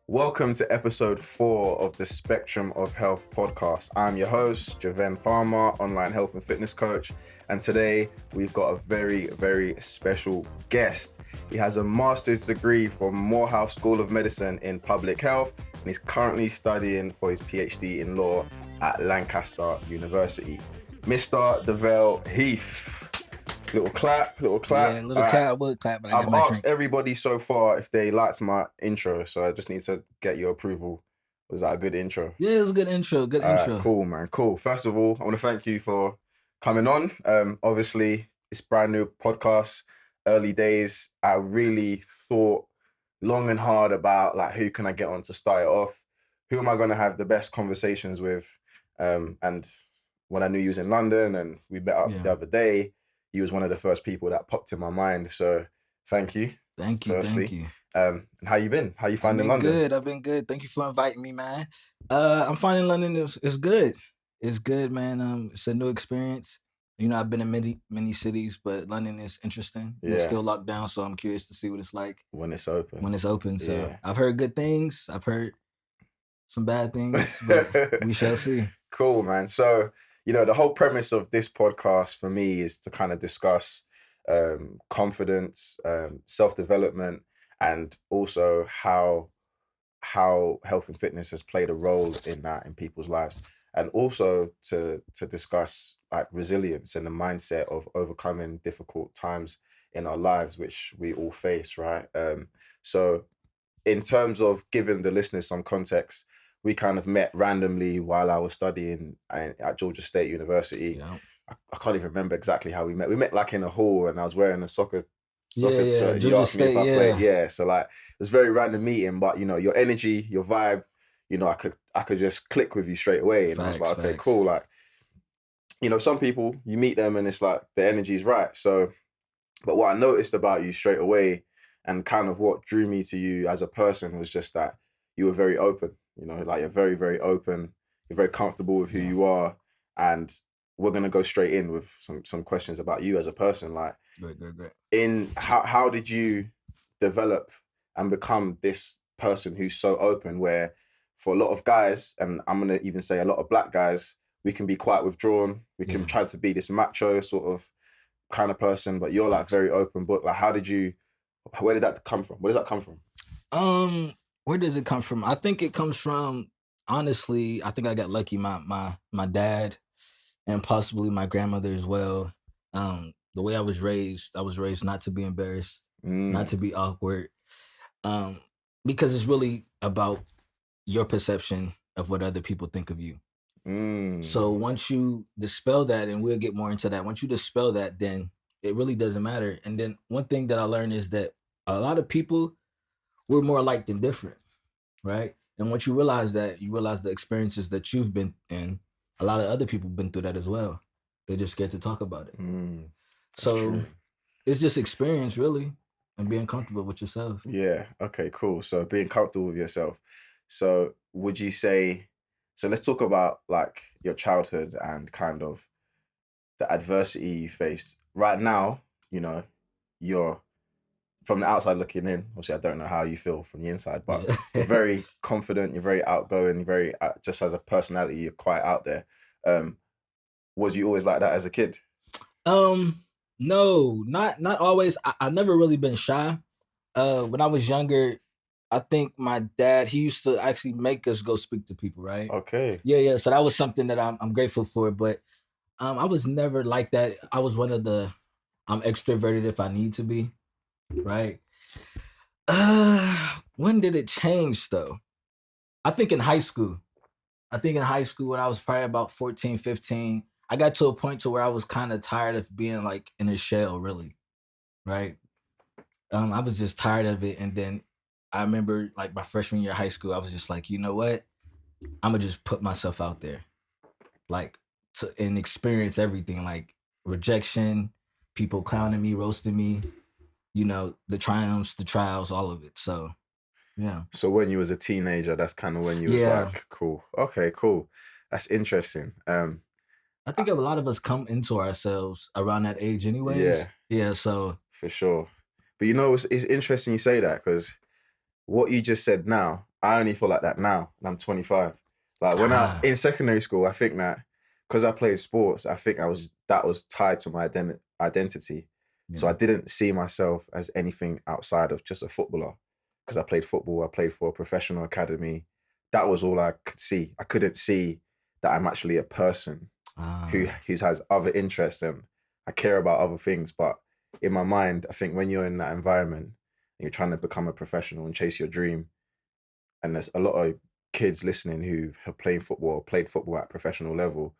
Welcome to episode 4 of the Spectrum of Health podcast. I'm your host, Javenne Palmer, online health and fitness coach. And today we've got a very, very special guest. He has a master's degree from Morehouse School of Medicine in public health, and he's currently studying for his Ph.D. in law at Lancaster University. Mr. Davelle Heath. Little clap. Yeah, little clap. I would clap, but I I've asked everybody so far if they liked my intro, so I just need to get your approval. Was that a good intro? Yeah, it was a good intro. Good intro. Cool, man. Cool. First of all, I want to thank you for coming on. Obviously, it's brand new podcast, early days. I really thought long and hard about who can I get on to start it off? Who am I going to have the best conversations with? And when I knew you was in London and we met up the other day, you was one of the first people that popped in my mind. So thank you. Thank you. Firstly. Thank you. And how you been? How you finding London? I've been good. Thank you for inviting me, man. I'm finding London is good. It's good, man. It's a new experience. You know, I've been in many cities, but London is interesting. Yeah. It's still locked down, so I'm curious to see what it's like when it's open. So Yeah. I've heard good things. I've heard some bad things, but we shall see. Cool, man. So, the whole premise of this podcast for me is to kind of discuss confidence, self-development, and also how health and fitness has played a role in that in people's lives. And also to discuss resilience and the mindset of overcoming difficult times in our lives, which we all face, right? So in terms of giving the listeners some context, we kind of met randomly while I was studying at Georgia State University. Yeah. I can't even remember exactly how we met. We met in a hall and I was wearing a soccer Yeah, shirt. Georgia You asked me if I State, played. Yeah, so it was a very random meeting, but your energy, your vibe, I could just click with you straight away. And I was like, okay, Facts. cool. Some people, you meet them and it's like the energy's right. So, but what I noticed about you straight away and kind of what drew me to you as a person was just that you were very open. You're very, very open. You're very comfortable with who you are. And we're going to go straight in with some questions about you as a person. Great. How did you develop and become this person who's so open, where for a lot of guys, and I'm going to even say a lot of black guys, we can be quite withdrawn. We can try to be this macho sort of kind of person, but you're very open book. Where did that come from? Where does that come from? Where does it come from? I think it comes from, honestly, I think I got lucky. My dad and possibly my grandmother as well. The way I was raised not to be embarrassed, not to be awkward, because it's really about your perception of what other people think of you. So once you dispel that, and we'll get more into that, once you dispel that, then it really doesn't matter. And then one thing that I learned is that a lot of people, we're more alike than different, right? And once you realize that, you realize the experiences that you've been in, a lot of other people have been through that as well. They're just scared to talk about it. So true. It's just experience, really, and being comfortable with yourself. Yeah. Okay, cool. So being comfortable with yourself. So would you say, so let's talk about your childhood and kind of the adversity you faced. Right now, you're from the outside looking in. Obviously, I don't know how you feel from the inside, but you're very confident, you're very outgoing, you're very, just as a personality, you're quite out there. Was you always like that as a kid? No, not always. I never really been shy. When I was younger, I think my dad, he used to actually make us go speak to people, right? Okay. Yeah. So that was something that I'm grateful for. But I was never like that. I was one of the, I'm extroverted if I need to be, right? When did it change though? I think in high school. When I was probably about 14, 15, I got to a point to where I was kind of tired of being in a shell, really, right? I was just tired of it. And then I remember my freshman year of high school, I was just like, you know what? I'm gonna just put myself out there, and experience everything, rejection, people clowning me, roasting me, the triumphs, the trials, all of it. So, yeah. So when you was a teenager, that's kind of when you was cool. Okay, cool. That's interesting. I think a lot of us come into ourselves around that age anyways. Yeah, so. For sure. But it's interesting you say that, because what you just said now, I only feel like that now, and I'm 25. Like when I in secondary school, I think that because I played sports, I think that was tied to my identity. So I didn't see myself as anything outside of just a footballer. Because I played football, I played for a professional academy. That was all I could see. I couldn't see that I'm actually a person who has other interests and I care about other things. But in my mind, I think when you're in that environment and you're trying to become a professional and chase your dream, and there's a lot of kids listening who have played football at professional level,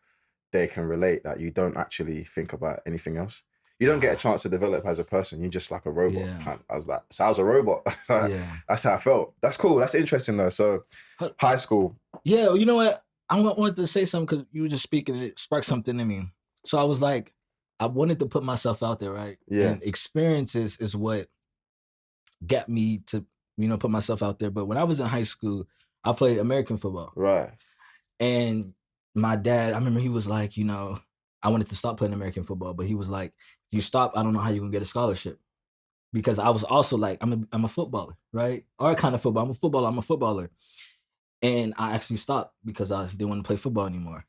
they can relate that you don't actually think about anything else. You don't get a chance to develop as a person. You're just like a robot. Yeah. I was like, so I was a robot. Yeah. That's how I felt. That's cool. That's interesting though. So high school. Yeah, you know what? I wanted to say something because you were just speaking and it sparked something in me. So I was like, I wanted to put myself out there, right? Yeah. And experiences is what got me to, put myself out there. But when I was in high school, I played American football. Right. And my dad, I remember he was like, I wanted to stop playing American football, but he was like, if you stop, I don't know how you're gonna get a scholarship. Because I was also like, I'm a footballer, right? Or kind of football. I'm a footballer. And I actually stopped because I didn't want to play football anymore.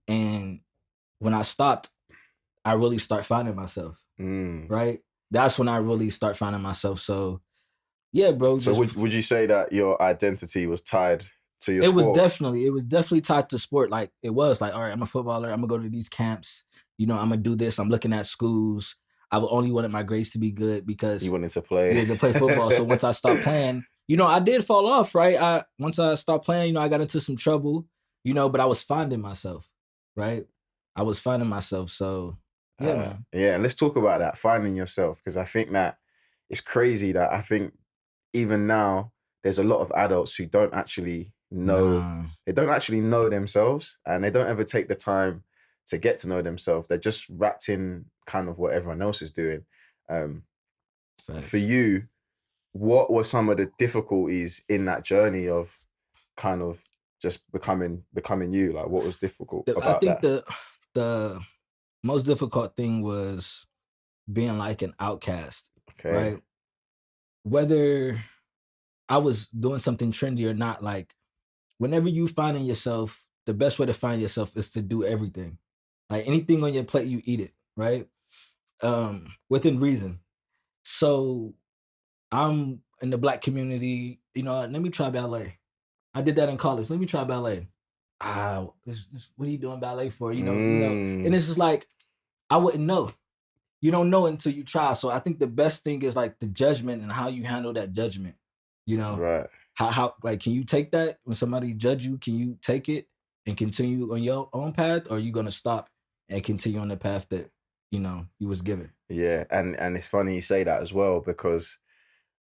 And when I stopped, I really start finding myself, right? That's when I really start finding myself. So, yeah, bro. So would you say that your identity was tied to your sport? It was definitely tied to sport. Like it was like, all right, I'm a footballer. I'm gonna go to these camps. I'm gonna do this. I'm looking at schools. I only wanted my grades to be good because you wanted to play. Yeah, to play football. So once I stopped playing, I did fall off, right? Once I stopped playing, I got into some trouble, but I was finding myself, right? I was finding myself. So yeah, man. Yeah, and let's talk about that, finding yourself, because I think that it's crazy that I think even now there's a lot of adults who don't actually know they don't actually know themselves, and they don't ever take the time to get to know themselves. They're just wrapped in kind of what everyone else is doing. For you, what were some of the difficulties in that journey of kind of just becoming you? Like, what was difficult about that? I think the most difficult thing was being like an outcast, right? Whether I was doing something trendy or not, like whenever you finding yourself, the best way to find yourself is to do everything. Like anything on your plate, you eat it, right? Within reason. So I'm in the Black community, let me try ballet. I did that in college. Let me try ballet. What are you doing ballet for? And it's just like, I wouldn't know. You don't know until you try. So I think the best thing is like the judgment and how you handle that judgment. Right. How like, can you take that when somebody judge you? Can you take it and continue on your own path? Or are you gonna stop and continue on the path that you was given? Yeah, and it's funny you say that as well, because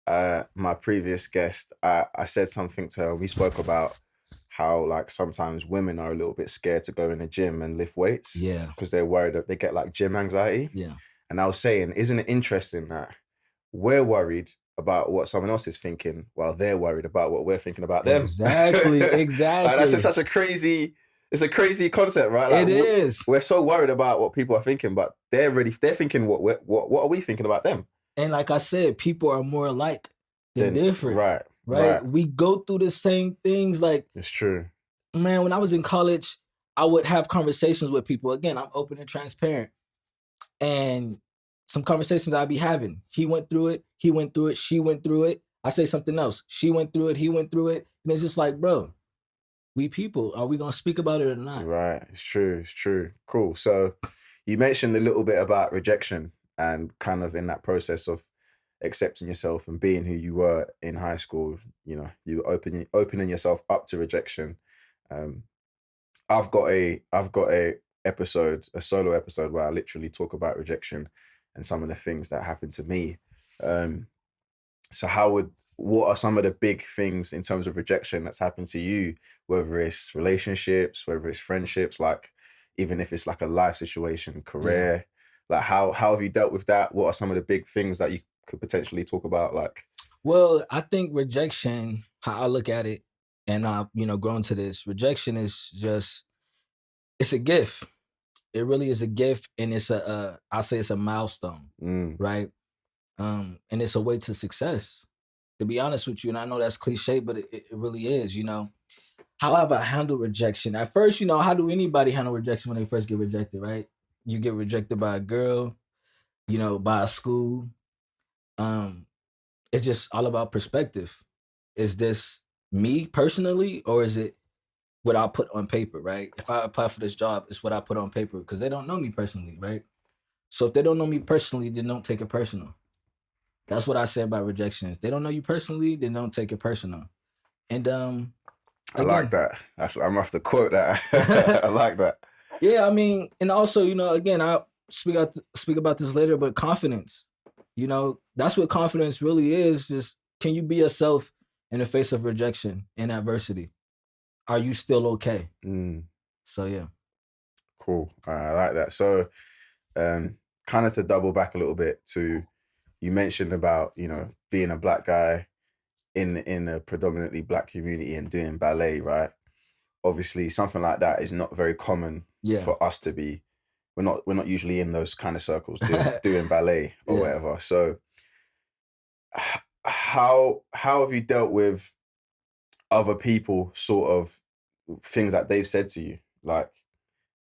my previous guest, I said something to her. We spoke about how like sometimes women are a little bit scared to go in the gym and lift weights. Yeah. Because they're worried that they get like gym anxiety. Yeah. And I was saying, isn't it interesting that we're worried about what someone else is thinking while they're worried about what we're thinking about them? Exactly. Like, that's just such a crazy concept, right? Like, it is. We're so worried about what people are thinking, but they're thinking what are we thinking about them? And like I said, people are more alike than different. Right. We go through the same things. Like, it's true. Man, when I was in college, I would have conversations with people. Again, I'm open and transparent. And some conversations I'd be having. He went through it. He went through it. She went through it. I say something else. She went through it. He went through it. And it's just like, bro, we people. Are we going to speak about it or not? Right. It's true. Cool. So you mentioned a little bit about rejection and kind of in that process of accepting yourself and being who you were in high school. You were opening yourself up to rejection. I've got a solo episode where I literally talk about rejection and some of the things that happened to me. So what are some of the big things in terms of rejection that's happened to you, whether it's relationships, whether it's friendships, like even if it's like a life situation, career, like how have you dealt with that? What are some of the big things that you could potentially talk about? Like, well, I think rejection, how I look at it, and I've grown to this, rejection is just, it's a gift. It really is a gift, and it's I say it's a milestone, right? And it's a way to success. to be honest with you, and I know that's cliche, but it really is, you know. How have I handled rejection? At first, you know, how do anybody handle rejection when they first get rejected, right? You get rejected by a girl, you know, by a school. Um, it's just all about perspective. Is this me personally, or is it what I put on paper, right? If I apply for this job, it's what I put on paper because they don't know me personally, right? So if they don't know me personally, then don't take it personal. That's what I say about rejections. They don't know you personally, then don't take it personal. And I like again, that. I'm gonna have to quote that. I like that. yeah, I mean, and also, you know, again, I'll speak about this later, but confidence, you know, that's what confidence really is. Just can you be yourself in the face of rejection and adversity? Are you still okay? Mm, So yeah. cool. I like that. So, kind of to double back a little bit to you mentioned about being a black guy in a predominantly black community and doing ballet, right? Obviously, something like that is not very common Yeah. for us to be. We're not usually in those kind of circles doing ballet or Yeah. whatever. So, how have you dealt with other people sort of things that they've said to you, like,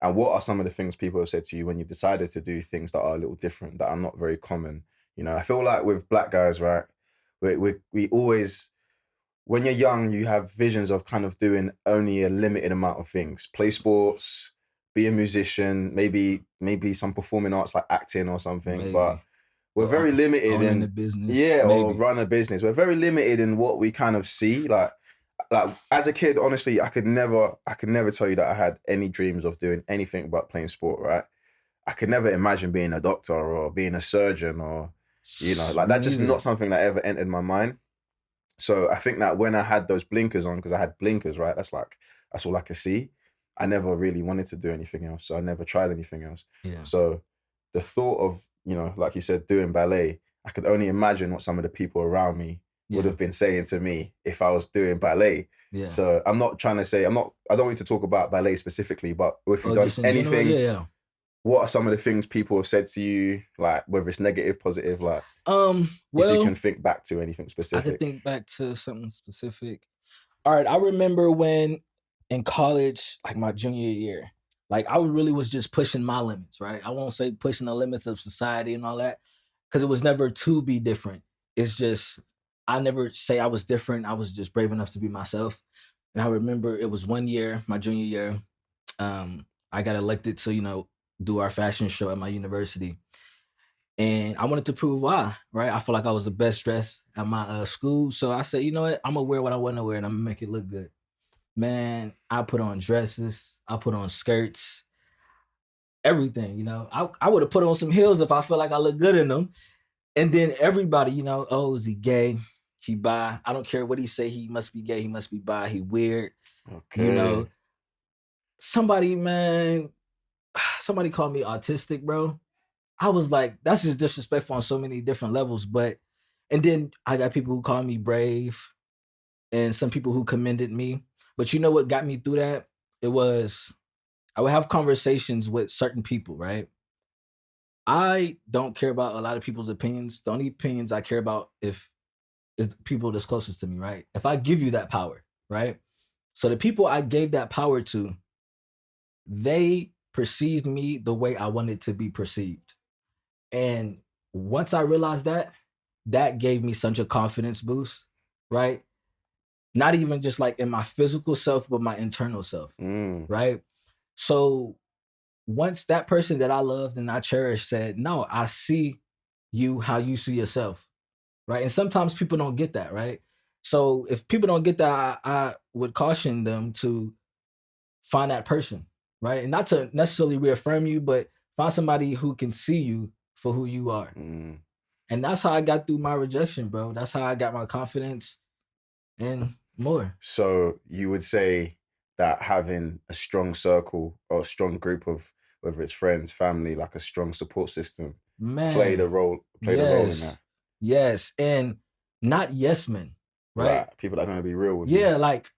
and what are some of the things people have said to you when you've decided to do things that are a little different, that are not very common? I feel like with black guys, right, we always, when you're young, you have visions of kind of doing only a limited amount of things: play sports, be a musician, maybe some performing arts like acting or something. But Maybe. we're very limited Owning a in, business. yeah, or Maybe. run a business. We're very limited in what we kind of see. Like as a kid, honestly, I could never tell you that I had any dreams of doing anything but playing sport, right? I could never imagine being a doctor or being a surgeon, or like, Me that's just neither. not something that ever entered my mind. So I think that when I had those blinkers on, because I had blinkers, right? That's all I could see. I never really wanted to do anything else. So I never tried anything else. Yeah. So the thought of, like you said, doing ballet, I could only imagine what some of the people around me would Yeah. have been saying to me if I was doing ballet. Yeah. So I'm not trying to say, I don't want to talk about ballet specifically, but if you've Oh, done just in general, anything, yeah. what are some of the things people have said to you, like whether it's negative, positive, like if you Well, can think back to anything I could specific? think back to something specific. All right, I remember when in college, like my junior year, like I really was just pushing my limits, right? I won't say pushing the limits of society and all that, because it was never to be different. It's just I never say I was different. I was just brave enough to be myself. And I remember it was one year, my junior year, I got elected to, do our fashion show at my university. And I wanted to prove why, right? I feel like I was the best dressed at my school. So I said, you know what? I'm gonna wear what I want to wear and I'm gonna make it look good. Man, I put on dresses, I put on skirts, everything, I would have put on some heels if I felt like I looked good in them. And then everybody, oh, is he gay? He bi. I don't care what he say. He must be gay. He must be bi. He weird. You Okay. know, somebody, man, somebody called me autistic, bro. I was like, that's just disrespectful on so many different levels. And then I got people who call me brave and some people who commended me. But you know what got me through that? It was, I would have conversations with certain people, right? I don't care about a lot of people's opinions. The only opinions I care about if is the people that's closest to me, right? If I give you that power, right? So the people I gave that power to, they perceived me the way I wanted to be perceived. And once I realized that, that gave me such a confidence boost, right? Not even just like in my physical self, but my internal self, Mm. right? So once that person that I loved and I cherished said, no, I see you how you see yourself, right? And sometimes people don't get that, right? So if people don't get that, I would caution them to find that person, right? And not to necessarily reaffirm you, but find somebody who can see you for who you are. Mm. And that's how I got through my rejection, bro. That's how I got my confidence and more. So you would say that having a strong circle or a strong group of, whether it's friends, family, like a strong support system, played a Man, role in that. yes. Yes. And not yes men, right? Right. People that are gonna be real with you. Yeah, like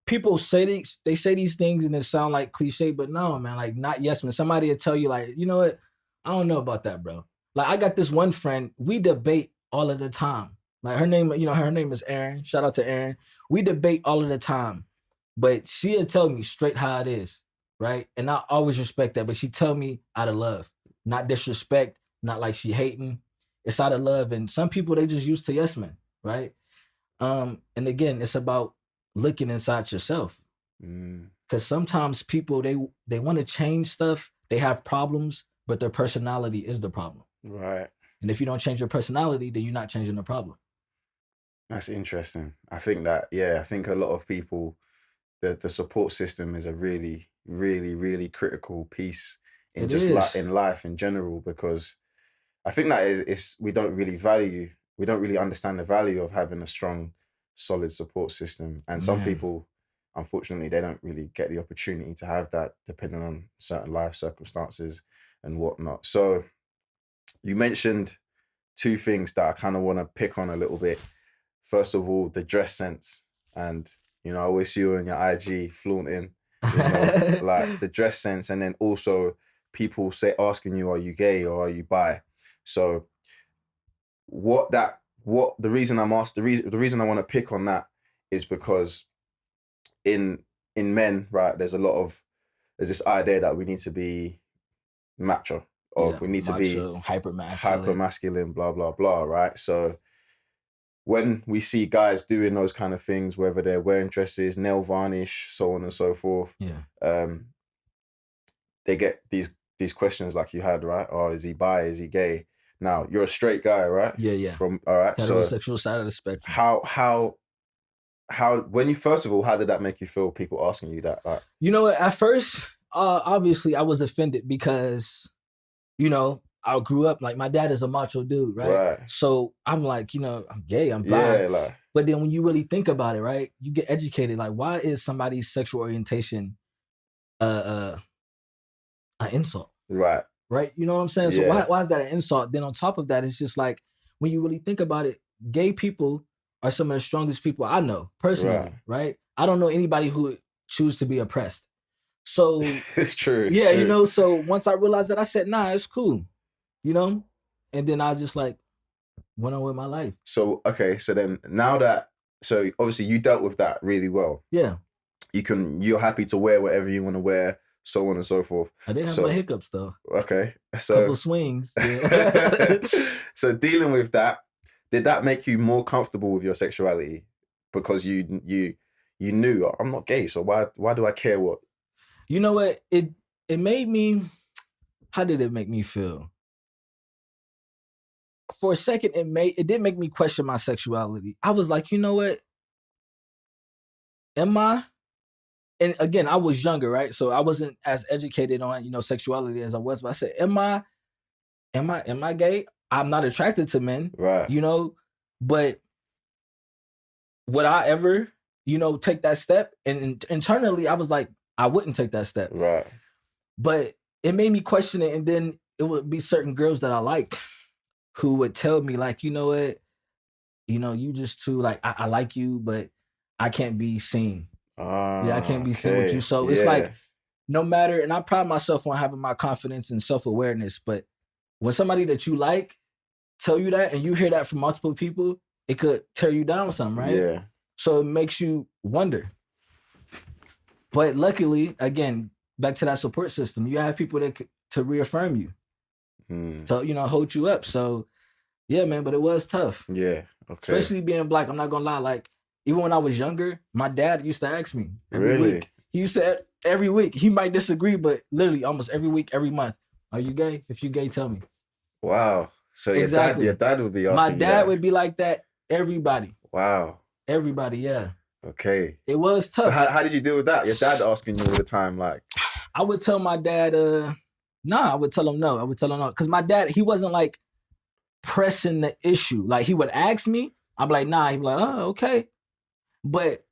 people say they say these things and it sound like cliche, but no, man, like not yes man. Somebody will tell you, like, you know what? I don't know about that, bro. Like I got this one friend, we debate all of the time. Like her name, her name is Erin. Shout out to Erin. We debate all of the time, but she'll tell me straight how it is, right? And I always respect that. But she tell me out of love, not disrespect, not like she hating. It's out of love. And some people they just used to yes men, right? And again, it's about looking inside yourself. Because sometimes people they want to change stuff, they have problems, but their personality is the problem. Right. And if you don't change your personality, then you're not changing the problem. That's interesting. I think that, I think a lot of people, the support system is a really, really, really critical piece in in life in general, because I think that we don't really understand the value of having a strong, solid support system. And some people, unfortunately, they don't really get the opportunity to have that, depending on certain life circumstances and whatnot. So you mentioned two things that I kind of want to pick on a little bit. First of all, the dress sense. And, I always see you on your IG flaunting, like the dress sense. And then also people asking you, are you gay or are you bi? So the reason I want to pick on that is because in men, right, there's this idea that we need to be macho, or we need to be hyper masculine, blah, blah, blah, right? So when we see guys doing those kind of things, whether they're wearing dresses, nail varnish, so on and so forth, they get these questions like you had, right? Oh, is he bi? Is he gay? Now, you're a straight guy, right? Yeah. All right. Heterosexual side of the spectrum. How when you, first of all, how did that make you feel, people asking you that? Like, you know what? At first, obviously I was offended because, I grew up, like, my dad is a macho dude, right? So I'm like, I'm gay, I'm bi. Yeah, but then when you really think about it, right, you get educated. Like, why is somebody's sexual orientation an insult? Right. You know what I'm saying? So why is that an insult? Then on top of that, it's just like, when you really think about it, gay people are some of the strongest people I know personally, right? I don't know anybody who choose to be oppressed. So it's true. So once I realized that, I said, nah, it's cool. And then I just like went on with my life. So, okay. So then so obviously you dealt with that really well. Yeah. You're happy to wear whatever you want to wear, so on and so forth. I did have my hiccups though. Okay. So couple swings. Yeah. So dealing with that, did that make you more comfortable with your sexuality? Because you knew, oh, I'm not gay, so why do I care what? You know what? It made me, how did it make me feel? For a second, it did make me question my sexuality. I was like, you know what? Am I? And again, I was younger, right? So I wasn't as educated on, sexuality as I was. But I said, am I gay? I'm not attracted to men, right? But would I ever, take that step? And internally, I was like, I wouldn't take that step, right? But it made me question it, and then it would be certain girls that I liked who would tell me, like, you know what, you just too, like, I like you, but I can't be seen. I can't be seen with you. So it's like, no matter, and I pride myself on having my confidence and self-awareness, but when somebody that you like tell you that, and you hear that from multiple people, it could tear you down some, right? Yeah. So it makes you wonder. But luckily, again, back to that support system, you have people that to reaffirm you, to hold you up. So yeah, man, but it was tough. Yeah, okay. Especially being Black. I'm not gonna lie. Like, even when I was younger, my dad used to ask me every week. He used to every week. He might disagree, but literally almost every week, every month. Are you gay? If you gay, tell me. Wow. So exactly. your dad would be asking. My dad would be like that. Everybody. Wow. Everybody. Yeah. Okay. It was tough. So how did you deal with that? Your dad asking you all the time, like? I would tell my dad, I would tell him no. I would tell him no. Because my dad, he wasn't like pressing the issue. Like, he would ask me, I'm like, nah. He'd be like, oh, okay. But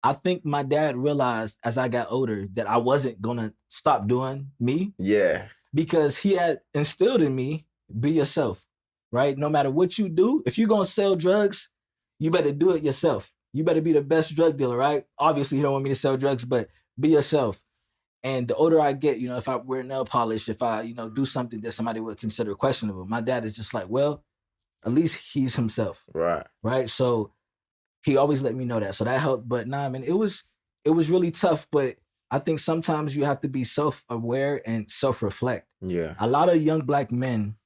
I think my dad realized as I got older that I wasn't gonna stop doing me. Yeah. Because he had instilled in me, be yourself, right? No matter what you do, if you're gonna sell drugs, you better do it yourself. You better be the best drug dealer, right? Obviously, you don't want me to sell drugs, but be yourself. And the older I get, if I wear nail polish, if I, do something that somebody would consider questionable, my dad is just like, well, At least he's himself. Right. Right. So he always let me know that. So that helped. But nah, man, it was really tough. But I think sometimes you have to be self-aware and self-reflect. Yeah. A lot of young Black men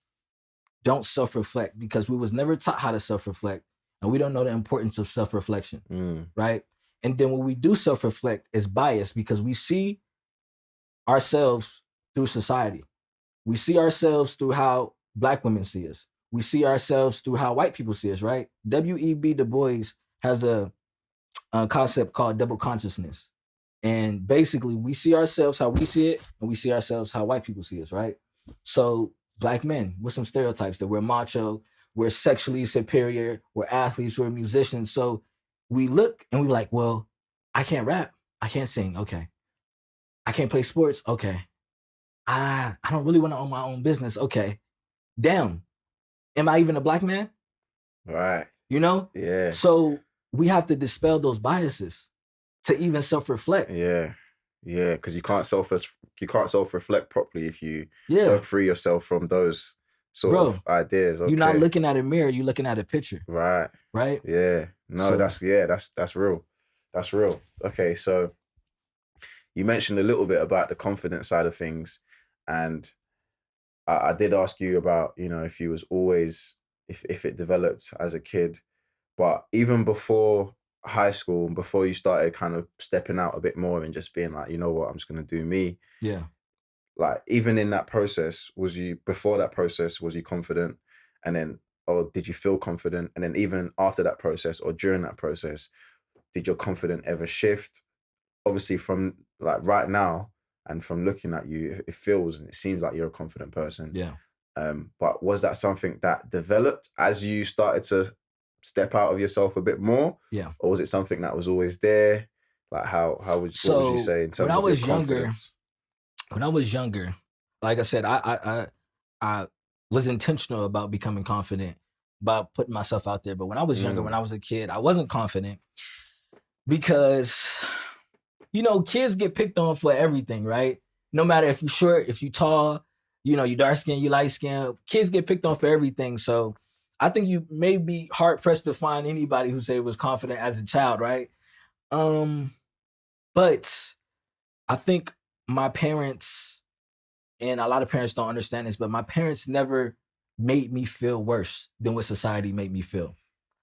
don't self-reflect because we was never taught how to self-reflect, and we don't know the importance of self-reflection. Right. And then when we do self-reflect, it's biased because we see ourselves through society. We see ourselves through how Black women see us. We see ourselves through how white people see us, right? W.E.B. Du Bois has a concept called double consciousness. And basically, we see ourselves how we see it, and we see ourselves how white people see us, right? So Black men with some stereotypes that we're macho, we're sexually superior, we're athletes, we're musicians. So we look and we're like, well, I can't rap, I can't sing, okay. I can't play sports, okay. I don't really want to own my own business, okay. Damn, am I even a Black man? Right. You know? Yeah. So we have to dispel those biases to even self-reflect. Yeah. Yeah. Because you can't self-reflect properly if you don't free yourself from those sort of ideas. Okay. You're not looking at a mirror, you're looking at a picture. Right. Right? Yeah. No, so, that's real. That's real. Okay, so you mentioned a little bit about the confidence side of things, and I did ask you about, if you was always, if it developed as a kid, but even before high school and before you started kind of stepping out a bit more and just being like, you know what, I'm just going to do me. Yeah. Like, even in that process, before that process, was you confident? And then, or did you feel confident? And then even after that process or during that process, did your confidence ever shift? Obviously, from like right now and from looking at you, it feels and it seems like you're a confident person. Yeah. But was that something that developed as you started to step out of yourself a bit more? Yeah. Or was it something that was always there? Like what would you say in terms of your confidence? When I was younger, like I said, I was intentional about becoming confident, about putting myself out there. But when I was younger, when I was a kid, I wasn't confident because, kids get picked on for everything, right? No matter if you're short, if you're tall, you dark skin, you light skin, kids get picked on for everything. So I think you may be hard pressed to find anybody who say was confident as a child, right? But I think my parents, and a lot of parents don't understand this, but my parents never made me feel worse than what society made me feel.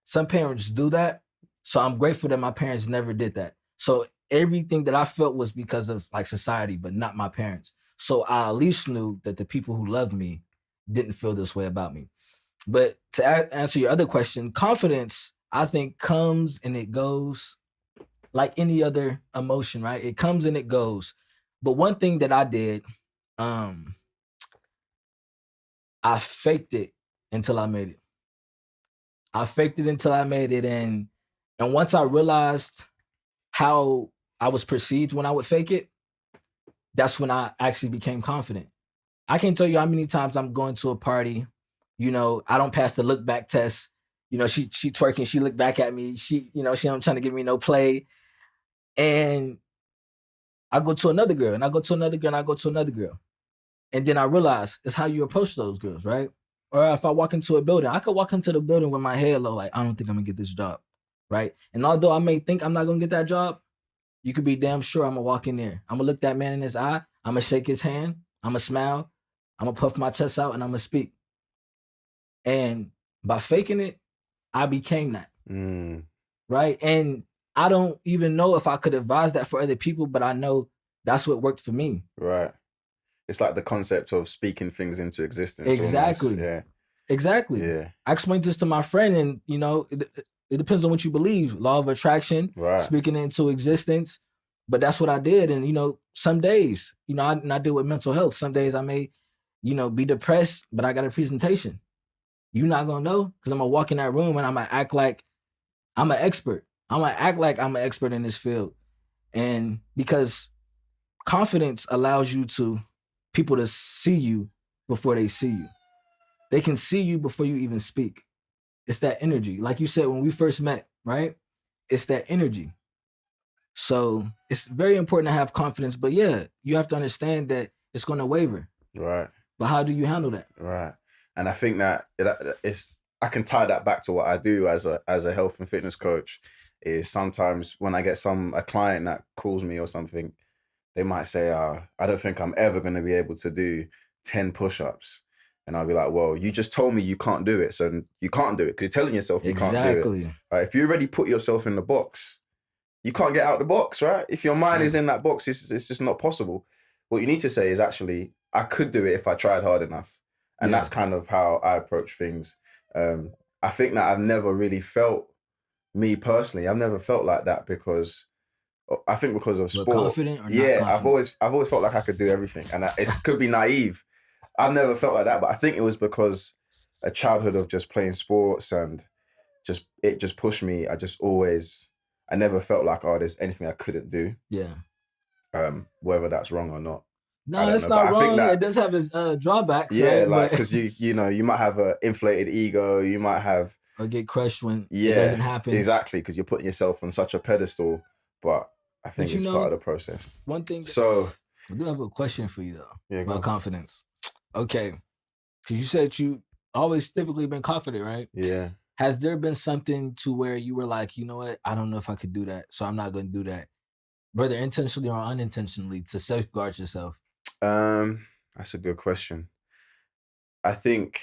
Some parents do that. So I'm grateful that my parents never did that. So everything that I felt was because of like society, but not my parents. So I at least knew that the people who loved me didn't feel this way about me. But to answer your other question, confidence, I think, comes and it goes like any other emotion, right? It comes and it goes. But one thing that I did, I faked it until I made it. I faked it until I made it. And once I realized how I was perceived when I would fake it, that's when I actually became confident. I can't tell you how many times I'm going to a party, I don't pass the look back test. She twerking, she looked back at me. She don't trying to give me no play. And I go to another girl and I go to another girl and I go to another girl. And then I realize it's how you approach those girls, right? Or if I walk into a building, I could walk into the building with my head low, like, I don't think I'm gonna get this job, right? And although I may think I'm not gonna get that job, you could be damn sure I'm gonna walk in there. I'm gonna look that man in his eye. I'm gonna shake his hand. I'm gonna smile. I'm gonna puff my chest out and I'm gonna speak. And by faking it, I became that, right? And I don't even know if I could advise that for other people, but I know that's what worked for me. Right. It's like the concept of speaking things into existence. Exactly. Almost. Yeah. Exactly. Yeah. I explained this to my friend, and it depends on what you believe. Law of attraction, right. Speaking into existence. But that's what I did. And some days, I deal with mental health. Some days I may, be depressed, but I got a presentation. You're not gonna know because I'm gonna walk in that room and I'm gonna act like I'm an expert. I'm gonna act like I'm an expert in this field. And because confidence allows people to see you before they see you. They can see you before you even speak. It's that energy. Like you said, when we first met, right? It's that energy. So it's very important to have confidence, but yeah, you have to understand that it's going to waver. Right. But how do you handle that? Right. And I think that it's I can tie that back to what I do as a health and fitness coach. Is sometimes when I get a client that calls me or something, they might say, I don't think I'm ever going to be able to do 10 push-ups. And I'll be like, well, you just told me you can't do it. So you can't do it because you're telling yourself you can't do it. Exactly. Right? If you already put yourself in the box, you can't get out the box, right? If your mind is in that box, it's just not possible. What you need to say is actually, I could do it if I tried hard enough. And that's kind of how I approach things. I think that I've never really felt, me personally, I've never felt like that because of sport. Confident or not confident? I've always felt like I could do everything. And it could be naive. I've never felt like that, but I think it was because a childhood of just playing sports and it just pushed me. I never felt like, there's anything I couldn't do. Yeah. Whether that's wrong or not. No, it's not wrong. It does have its drawbacks. Yeah, right? like because you might have an inflated ego. You might have or get crushed when it doesn't happen. Exactly, because you're putting yourself on such a pedestal. But I think it's part of the process. One thing. So I do have a question for you though about confidence. Okay, because you said you always typically been confident, right? Yeah. Has there been something to where you were like, you know what, I don't know if I could do that, so I'm not going to do that, whether intentionally or unintentionally, to safeguard yourself? That's a good question. I think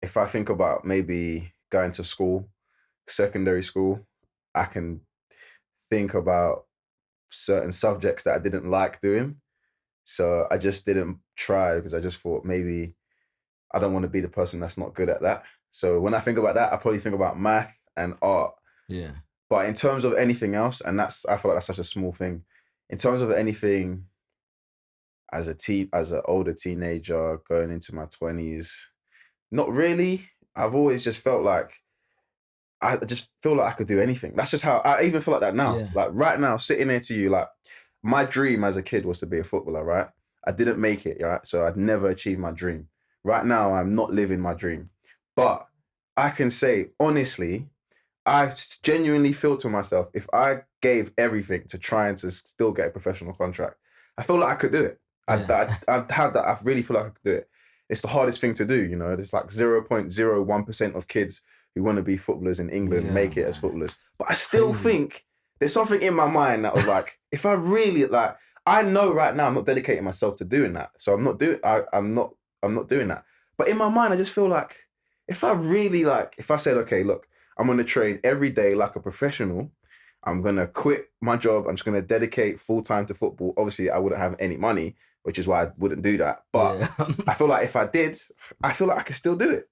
if I think about maybe going to school, secondary school, I can think about certain subjects that I didn't like doing. So I just didn't try because I just thought maybe I don't want to be the person that's not good at that. So when I think about that, I probably think about math and art. Yeah. But in terms of anything else, and I feel like that's such a small thing. In terms of anything as an older teenager going into my 20s, not really. I've always just felt like I just feel like I could do anything. That's just how I even feel like that now. Yeah. Like right now, sitting here to you, like my dream as a kid was to be a footballer, right? I didn't make it, right? So I'd never achieved my dream. Right now, I'm not living my dream. But I can say, honestly, I genuinely feel to myself, if I gave everything to trying to still get a professional contract, I feel like I could do it. Yeah. I really feel like I could do it. It's the hardest thing to do, you know. There's like 0.01% of kids who want to be footballers in England make it as footballers. But I still think there's something in my mind that was like, if I really I know right now I'm not dedicating myself to doing that. So I'm not doing that. But in my mind, I just feel like if I said, okay, look, I'm going to train every day like a professional. I'm going to quit my job. I'm just going to dedicate full time to football. Obviously, I wouldn't have any money, which is why I wouldn't do that. But I feel like if I did, I feel like I could still do it.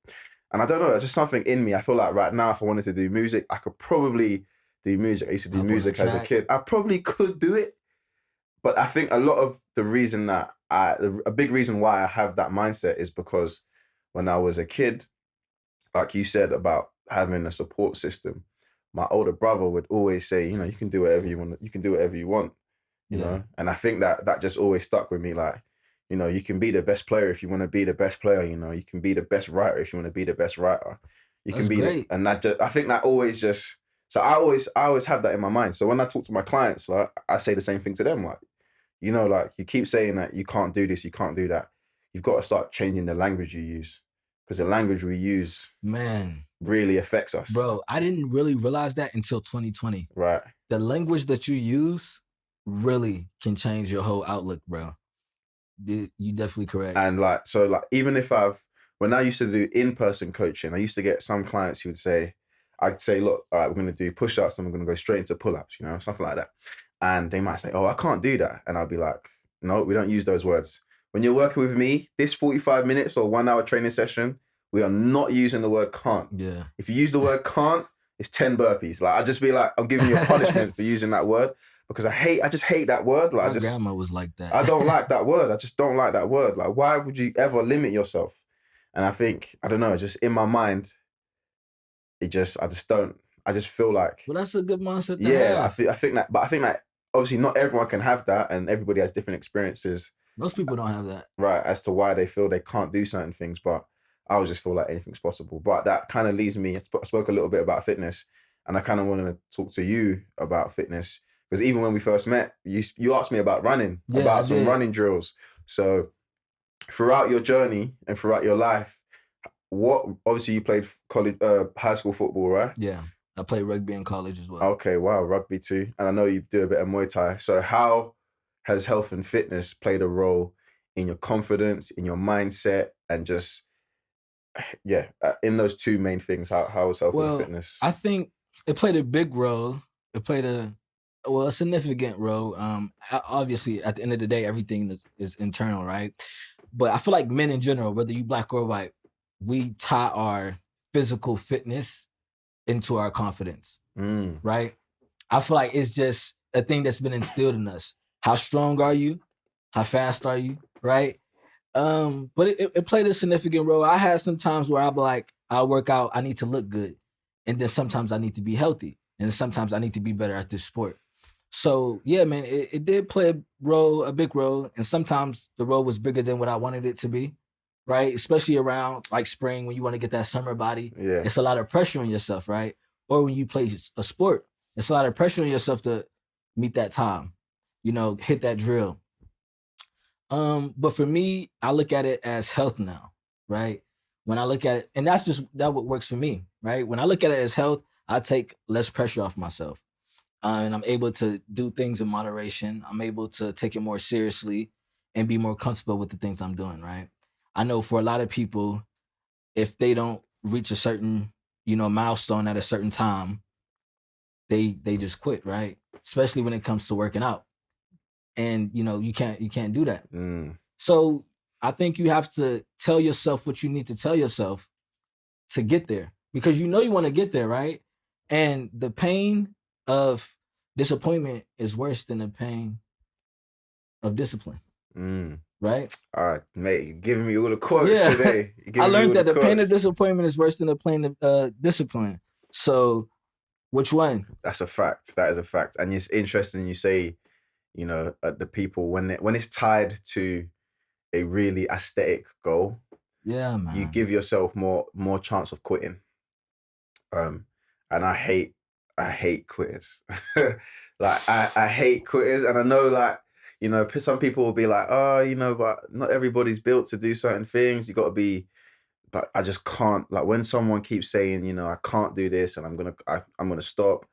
And I don't know, there's just something in me. I feel like right now, if I wanted to do music, I could probably do music. I used to do music as a kid. I probably could do it. But I think a lot of the reason a big reason why I have that mindset is because when I was a kid, like you said about having a support system, my older brother would always say, you know, you can do whatever you want. You can do whatever you want, you know? And I think that just always stuck with me. Like, you know, you can be the best player if you want to be the best player, you know, you can be the best writer if you want to be the best writer. That's great. I think that always just, so I always have that in my mind. So when I talk to my clients, like, I say the same thing to them. Like, you know, like you keep saying that you can't do this, you can't do that. You've got to start changing the language you use. Because the language we use, really affects us. Bro, I didn't really realize that until 2020. Right. The language that you use really can change your whole outlook, bro. You definitely correct. And even if when I used to do in-person coaching, I used to get some clients who would say, I'd say, look, all right, we're going to do push-ups and we're going to go straight into pull-ups, you know, something like that. And they might say, oh, I can't do that. And I'll be like, no, we don't use those words. When you're working with me, this 45 minutes or 1 hour training session, we are not using the word can't. Yeah. If you use the word can't, it's 10 burpees. Like, I'd just be like, I'm giving you a punishment for using that word because I just hate that word. Like, my grandma was like that. I don't like that word. I just don't like that word. Like, why would you ever limit yourself? And I think, I don't know, just in my mind, I just feel like. Well, that's a good mindset to have. I think that obviously not everyone can have that and everybody has different experiences. Most people don't have that. Right, as to why they feel they can't do certain things, but I would just feel like anything's possible. But that kind of leads me, I spoke a little bit about fitness, and I kind of wanted to talk to you about fitness, because even when we first met, you asked me about running, about some running drills. So throughout your journey and throughout your life, what? Obviously, you played college, high school football, right? Yeah, I played rugby in college as well. Okay, wow, rugby too, and I know you do a bit of Muay Thai. So, how has health and fitness played a role in your confidence, in your mindset, and just yeah, in those two main things? How is health and Well, fitness? I think it played a big role. It played a significant role. Obviously, at the end of the day, everything is internal, right? But I feel like men in general, whether you black or white, we tie our physical fitness into our confidence, Mm, right? I feel like it's just a thing that's been instilled in us. How strong are you? How fast are you? Right? But it played a significant role. I had some times where I'll be like, I'll work out, I need to look good. And then sometimes I need to be healthy. And sometimes I need to be better at this sport. So yeah, man, it did play a big role. And sometimes the role was bigger than what I wanted it to be. Right. Especially around like spring when you want to get that summer body. yeah. It's a lot of pressure on yourself, right? Or when you play a sport, it's a lot of pressure on yourself to meet that time, hit that drill. But for me, I look at it as health now, right? When I look at it, and that's just that what works for me, right? When I look at it as health, I take less pressure off myself. And I'm able to do things in moderation. I'm able to take it more seriously and be more comfortable with the things I'm doing, right? I know for a lot of people, if they don't reach a certain, milestone at a certain time, they just quit, right? Especially when it comes to working out. And you can't do that. Mm, So I think you have to tell yourself what you need to tell yourself to get there because you want to get there, right? And the pain of disappointment is worse than the pain of discipline, mm. right? All right, mate, you're giving me all the quotes Yeah. today. You're I giving me all learned that the pain of quotes. disappointment is worse than the pain of discipline. So which one? That's a fact. That is a fact. And it's interesting you say, the people when it's tied to a really aesthetic goal, Yeah, you man. give yourself more chance of quitting. And I hate quitters. Like I hate quitters, and I know like some people will be like, oh, but not everybody's built to do certain things. You got to be, but I just can't. Like when someone keeps saying, I can't do this, and I'm gonna stop.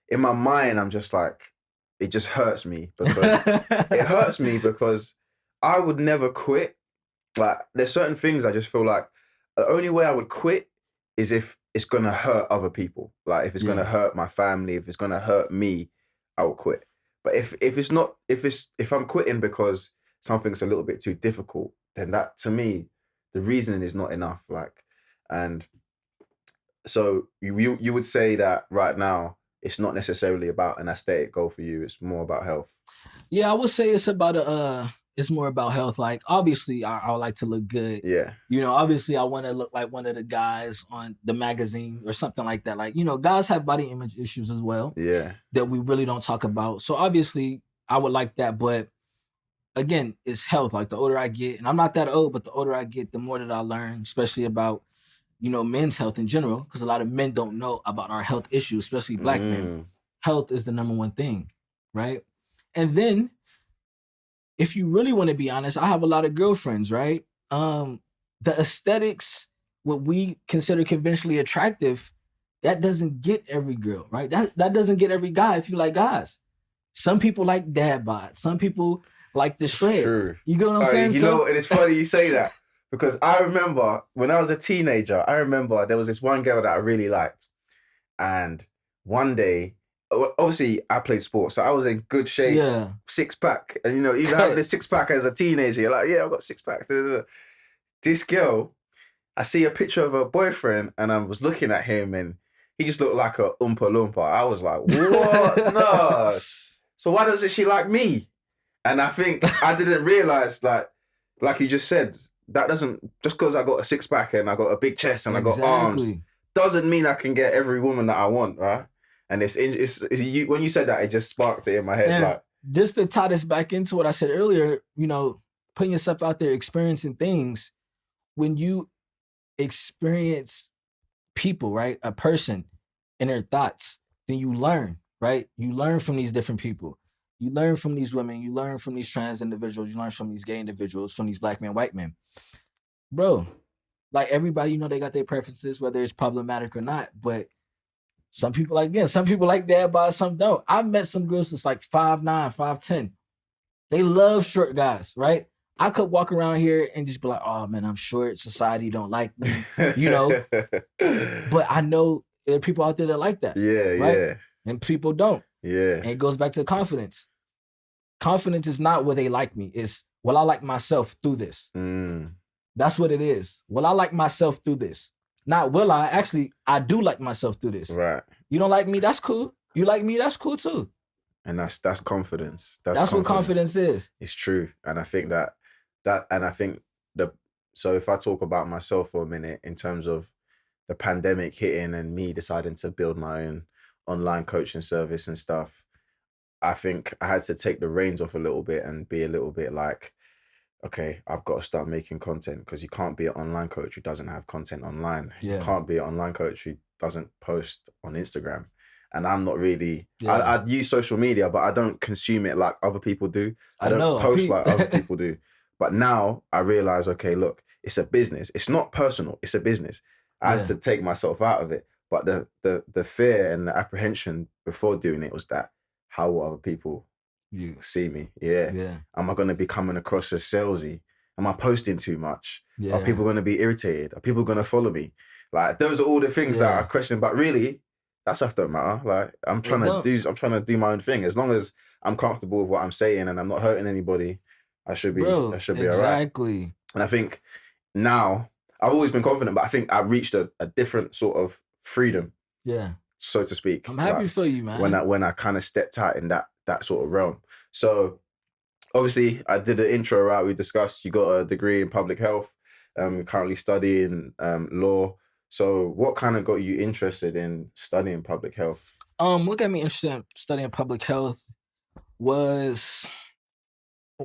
In my mind, I'm just like, it just hurts me because it hurts me because I would never quit. Like there's certain things I just feel like the only way I would quit is if it's gonna hurt other people. Like if it's gonna Yeah. hurt my family, if it's gonna hurt me, I will quit. But if I'm quitting because something's a little bit too difficult, then that to me, the reasoning is not enough. Like, and so you would say that right now it's not necessarily about an aesthetic goal for you. It's more about health. Yeah, I would say it's more about health. Like obviously I like to look good. Yeah. Obviously I want to look like one of the guys on the magazine or something like that. Like, guys have body image issues as well Yeah. that we really don't talk about. So obviously I would like that, but again, it's health. Like the older I get, and I'm not that old, but the older I get, the more that I learn, especially about, men's health in general, because a lot of men don't know about our health issues, especially black men. Mm. Health is the number one thing, right? And then if you really want to be honest, I have a lot of girlfriends, right? The aesthetics, what we consider conventionally attractive, that doesn't get every girl, right? That doesn't get every guy if you like guys. Some people like dad bod. Some people like the shred. True. You get what I'm saying? And it's funny you say that because I remember when I was a teenager, there was this one girl that I really liked. And one day, obviously I played sports, so I was in good shape, Yeah. 6-pack. And even having a 6-pack as a teenager, you're like, yeah, I've got 6-pack. This girl, I see a picture of her boyfriend and I was looking at him and he just looked like a Oompa Loompa. I was like, what? No. So why doesn't she like me? And I think I didn't realize like you just said, that doesn't, just because I got a 6-pack and I got a big chest and I got arms, doesn't mean I can get every woman that I want, right? And it's you, when you said that, it just sparked it in my head. And like, just to tie this back into what I said earlier, putting yourself out there, experiencing things. When you experience people, right, a person and their thoughts, then you learn, right? You learn from these different people. You learn from these women. You learn from these trans individuals. You learn from these gay individuals, from these black men, white men. Bro, Like everybody, you know, they got their preferences, whether it's problematic or not. But some people like dad bods, some don't. I've met some girls that's like 5'9", 5'10". They love short guys, right? I could walk around here and just be like, oh man, I'm short. Society don't like me, you know. But I know there are people out there that like that, Yeah, right? yeah, And people don't. yeah. And it goes back to confidence. Confidence is not will they like me. It's will I like myself through this. That's what it is. Will I like myself through this? Not will I. Actually, I do like myself through this. Right. You don't like me? That's cool. You like me? That's cool too. And that's confidence. That's what confidence is. It's true. And I think so if I talk about myself for a minute in terms of the pandemic hitting and me deciding to build my own online coaching service and stuff, I think I had to take the reins off a little bit and be a little bit like, okay, I've got to start making content, because you can't be an online coach who doesn't have content online. Yeah. You can't be an online coach who doesn't post on Instagram. And I'm not really, Yeah. I use social media, but I don't consume it like other people do. I don't post like other people do. But now I realize, okay, look, it's a business. It's not personal. It's a business. I had to take myself out of it. But the fear and the apprehension before doing it was that, how will other people see me? Yeah. Am I going to be coming across as salesy? Am I posting too much? Are people going to be irritated? Are people going to follow me? Like, those are all the things that I question. But really, that stuff don't matter. Like, I'm trying to do my own thing. As long as I'm comfortable with what I'm saying and I'm not hurting anybody, I should be all right. Exactly. And I think now, I've always been confident, but I think I've reached a different sort of freedom. Yeah. So to speak. I'm happy for you, man. When I kind of stepped out in that sort of realm. So obviously I did an intro, right? We discussed you got a degree in public health, currently studying law. So what kind of got you interested in studying public health? What got me interested in studying public health was,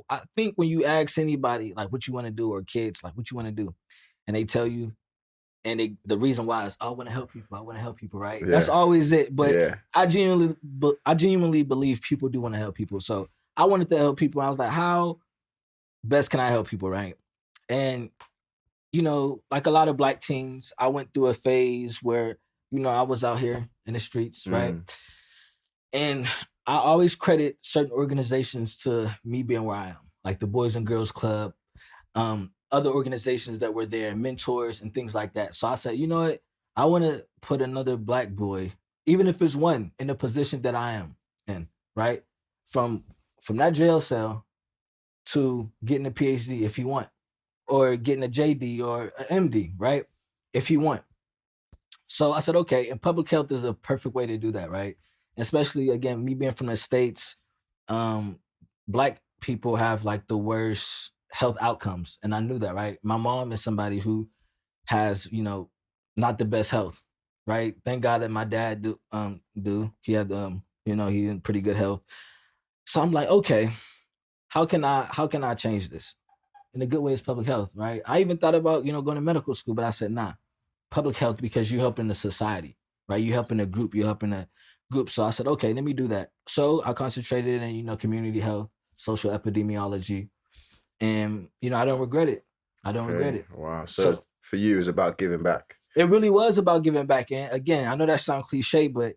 I think when you ask anybody like what you want to do, or kids like what you want to do, and they tell you, and the reason why is, I want to help people, right? Yeah. That's always it. But I genuinely believe people do want to help people. So I wanted to help people. I was like, how best can I help people, right? And, you know, like a lot of Black teens, I went through a phase where, you know, I was out here in the streets, right? And I always credit certain organizations to me being where I am, like the Boys and Girls Club, other organizations that were there, mentors and things like that. So I said, you know what? I want to put another Black boy, even if it's one, in the position that I am in, right? From that jail cell to getting a Ph.D. if you want, or getting a J.D. or an M.D., right? If you want. So I said, okay, and public health is a perfect way to do that, right? Especially, again, me being from the States, Black people have like the worst health outcomes. And I knew that, right? My mom is somebody who has, you know, not the best health, right? Thank God that my dad do. He had, you know, he in pretty good health. So I'm like, okay, how can I change this? And a good way is public health, right? I even thought about, you know, going to medical school, but I said, nah, public health, because you're helping the society, right? You're helping a group, So I said, okay, let me do that. So I concentrated in, you know, community health, social epidemiology, and, you know, I don't regret it. Regret it. Wow. So for you, it's about giving back. It really was about giving back. And again, I know that sounds cliche, but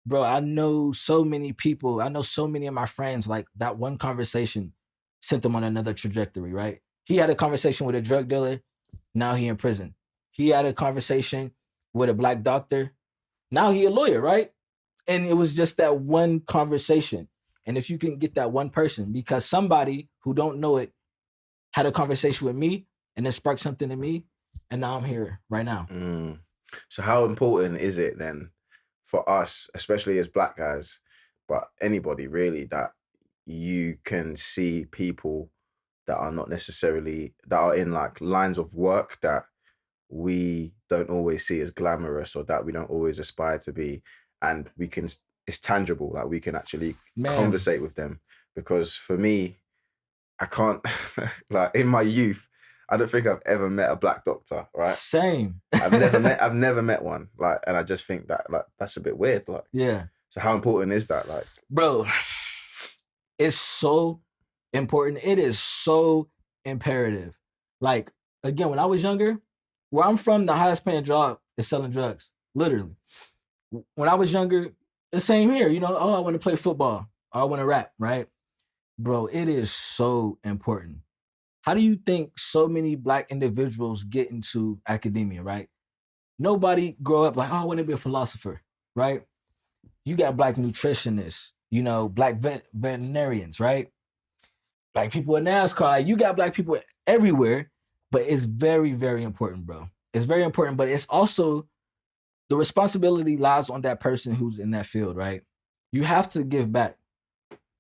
bro, I know so many people. I know so many of my friends, like that one conversation sent them on another trajectory, right? He had a conversation with a drug dealer. Now he in prison. He had a conversation with a Black doctor. Now he a lawyer, right? And it was just that one conversation. And if you can get that one person, because somebody who don't know it had a conversation with me and it sparked something in me, and now I'm here right now. So how important is it then for us, especially as Black guys, but anybody really, that you can see people that are not necessarily, that are in like lines of work that we don't always see as glamorous, or that we don't always aspire to be, and we can, it's tangible, like we can actually conversate with them? Because for me, I can't, like in my youth, I don't think I've ever met a Black doctor, right? Same. I've never met one, like, and I just think that, like, that's a bit weird, like. Yeah. So how important is that, like? Bro, it's so important. It is so imperative. Like, again, when I was younger, Where I'm from, the highest paying job is selling drugs. Literally. When I was younger, the same here. You know, oh, I want to play football. Or I want to rap, right? Bro, it is so important. How do you think so many black individuals get into academia, right? Nobody grow up like, oh, I want to be a philosopher, right? You got black nutritionists, you know, black veterinarians, right? Black people in NASCAR. Like, you got black people everywhere, but it's very, very important, bro. It's very important, but it's also the responsibility lies on that person who's in that field, right? You have to give back.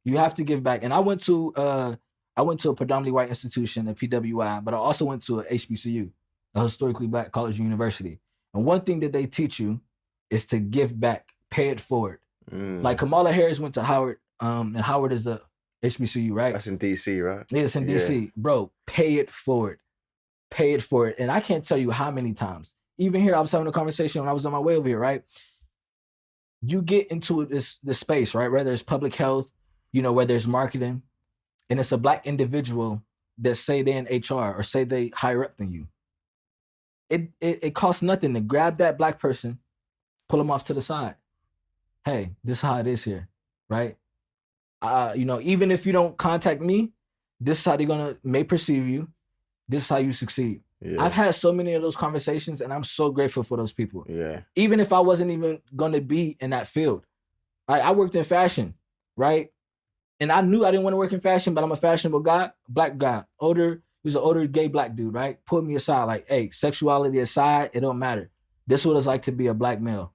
You have to give back. And I went to a predominantly white institution, a PWI, but I also went to a HBCU, a historically black college and university. And one thing that they teach you is to give back, pay it forward. Like Kamala Harris went to Howard, and Howard is a HBCU, right? That's in DC, right? Yeah, it's in DC. Bro, pay it forward. Pay it forward. And I can't tell you how many times. Even here, I was having a conversation when I was on my way over here, right? You get into this space, right? Whether it's public health, you know, whether it's marketing, and it's a black individual that say they're in HR or say they higher up than you. It costs nothing to grab that black person, pull them off to the side. Hey, this is how it is here, right? You know, even if you don't contact me, this is how they're may perceive you. This is how you succeed. Yeah. I've had so many of those conversations, and I'm so grateful for those people. Yeah. Even if I wasn't even gonna be in that field, I worked in fashion, right? And I knew I didn't want to work in fashion, but I'm a fashionable guy, black guy, older. He was an older gay black dude, right? Put me aside, like, hey, sexuality aside, it don't matter. This is what it's like to be a black male,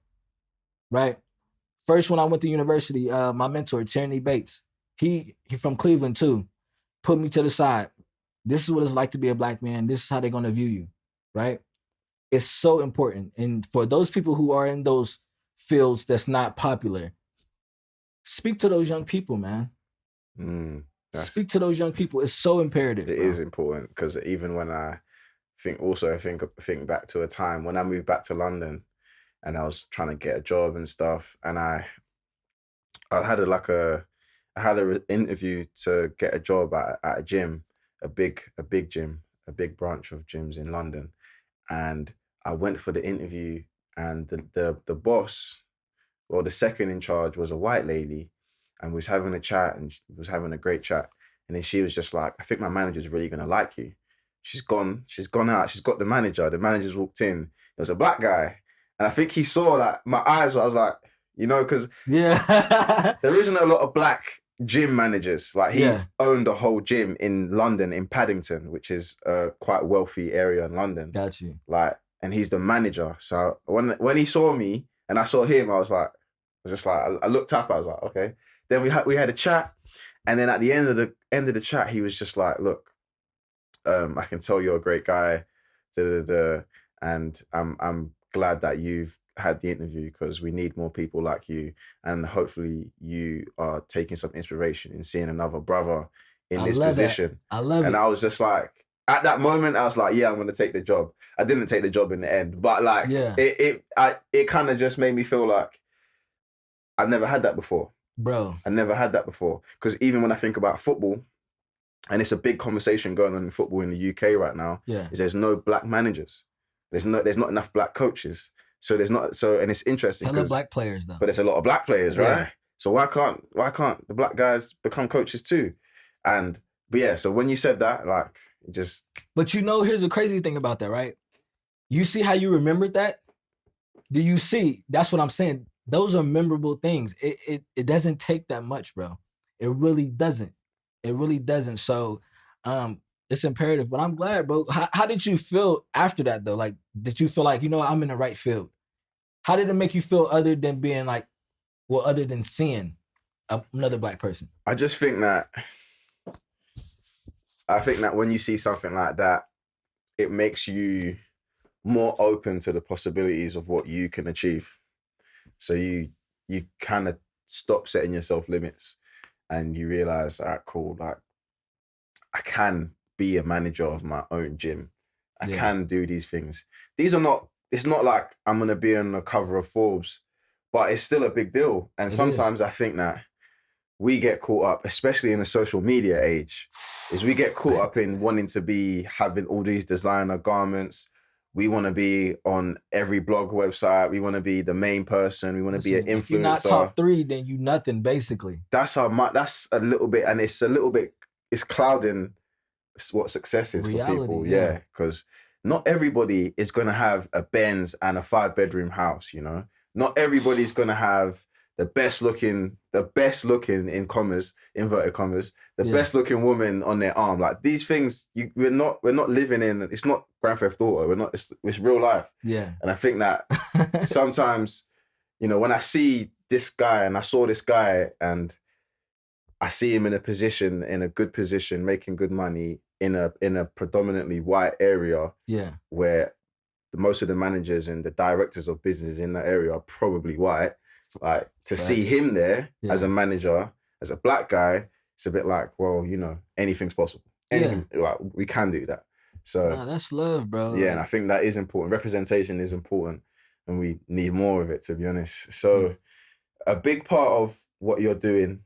right? First, when I went to university, my mentor, Tierney Bates, he from Cleveland too, put me to the side. This is what it's like to be a black man. This is how they're gonna view you, right? It's so important. And for those people who are in those fields that's not popular, speak to those young people, man. Speak to those young people. It's so imperative. It is important, because even when I think back to a time when I moved back to London and I was trying to get a job and stuff, and I had an interview to get a job at a gym, a big gym, a big branch of gyms in London, and I went for the interview, and the boss, well, the second in charge, was a white lady, and we was having a chat, and she was having a great chat. And then she was just like, I think my manager's really going to like you. She's gone out. She's got the manager. The manager's walked in. It was a black guy. And I think he saw that my eyes, I was like, you know, because there isn't a lot of black gym managers. Like, he owned a whole gym in London, in Paddington, which is a quite wealthy area in London. Got you. Like, and he's the manager. So when he saw me and I saw him, I looked up, I was like, okay. Then we had a chat, and then at the end of the chat, he was just like, look, I can tell you're a great guy, and I'm glad that you've had the interview, because we need more people like you, and hopefully you are taking some inspiration in seeing another brother in this position. I love it. And I was just like, at that moment, I was like, yeah, I'm going to take the job. I didn't take the job in the end, but like, it kind of just made me feel like I've never had that before. Bro. I never had that before. Because even when I think about football, and it's a big conversation going on in football in the UK right now, is there's no black managers. There's not enough black coaches. So and it's interesting. Hella black players though. But there's a lot of black players, right? So why can't the black guys become coaches too? But yeah, so when you said that, like, it just. But you know, here's the crazy thing about that, right? You see how you remembered that? Do you see? That's what I'm saying. Those are memorable things. It doesn't take that much, bro. It really doesn't. It really doesn't. So it's imperative. But I'm glad, bro. How did you feel after that, though? Like, did you feel like, you know, I'm in the right field? How did it make you feel, other than being like, well, other than seeing another black person? I think that when you see something like that, it makes you more open to the possibilities of what you can achieve. So you kind of stop setting yourself limits, and you realize, all right, cool, like, I can be a manager of my own gym. I can do these things. It's not like I'm going to be on the cover of Forbes, but it's still a big deal. And sometimes I think that we get caught up, especially in the social media age, is we get caught up in wanting to be having all these designer garments, we want to be on every blog website. We want to be the main person. We want to be an Listen, if you're not influencer. top 3, then you nothing basically. That's a little bit, and it's a little bit, it's clouding what success is for people. Reality, Yeah, because not everybody is going to have a Benz and a 5-bedroom house. You know, not everybody's going to have the best looking in commas, inverted commas, the Yeah. best looking woman on their arm. Like these things, we're not living in. It's not Grand Theft Auto. We're not. It's real life. Yeah. And I think that sometimes, you know, when I see this guy and I saw this guy and I see him in a good position, making good money in a predominantly white area Yeah. where most of the managers and the directors of business in that area are probably white. Like to see him there as a manager, as a black guy, it's a bit like, well, you know, anything's possible. Anything, like we can do that. So that's love, bro. yeah, and I think that is important. Representation is important, and we need more of it, to be honest. So a big part of what you're doing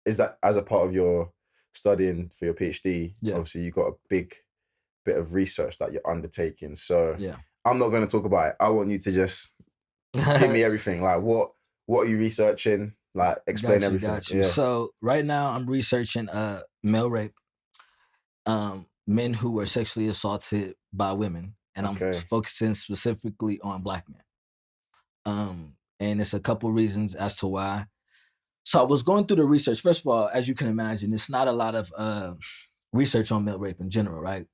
is that as a part of your studying for your PhD, obviously you've got a big bit of research that you're undertaking. So I'm not going to talk about it. I want you to just give me everything. Like what are you researching? Like explain everything. Got you. Yeah. So right now I'm researching male rape, men who were sexually assaulted by women, and I'm focusing specifically on Black men. And it's a couple reasons as to why. So I was going through the research. First of all, as you can imagine, it's not a lot of research on male rape in general, right?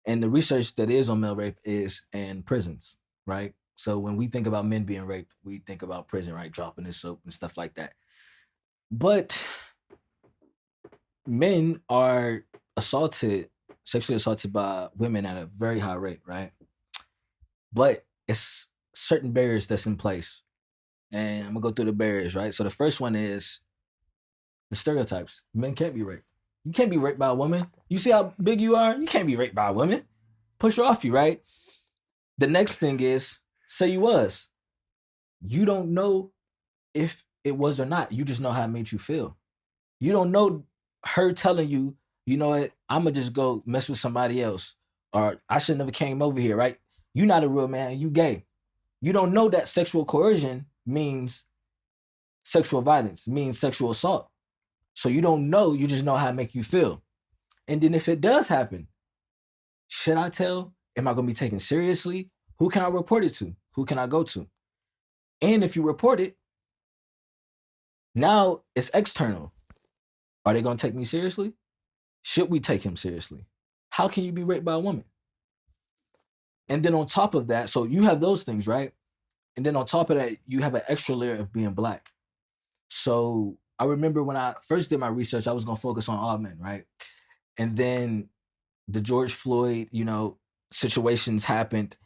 And the research that is on male rape is in prisons, right? So when we think about men being raped, we think about prison, right? Dropping the soap and stuff like that. But men are sexually assaulted by women at a very high rate, right? But it's certain barriers that's in place. And I'm gonna go through the barriers, right? So the first one is the stereotypes. Men can't be raped. You can't be raped by a woman. You see how big you are? You can't be raped by a woman. Push her off you, right? The next thing is, say you was. You don't know if it was or not. You just know how it made you feel. You don't know her telling you, you know what, I'm going to just go mess with somebody else. Or I should never came over here, right? You're not a real man. You gay. You don't know that sexual coercion means sexual violence, means sexual assault. So you don't know, you just know how it make you feel. And then if it does happen, should I tell? Am I going to be taken seriously? Who can I report it to? Who can I go to? And if you report it, now it's external. Are they going to take me seriously? Should we take him seriously? How can you be raped by a woman? And then on top of that, so you have those things, right? And then on top of that, you have an extra layer of being Black. So I remember when I first did my research, I was going to focus on all men, right? And then the George Floyd, situations happened,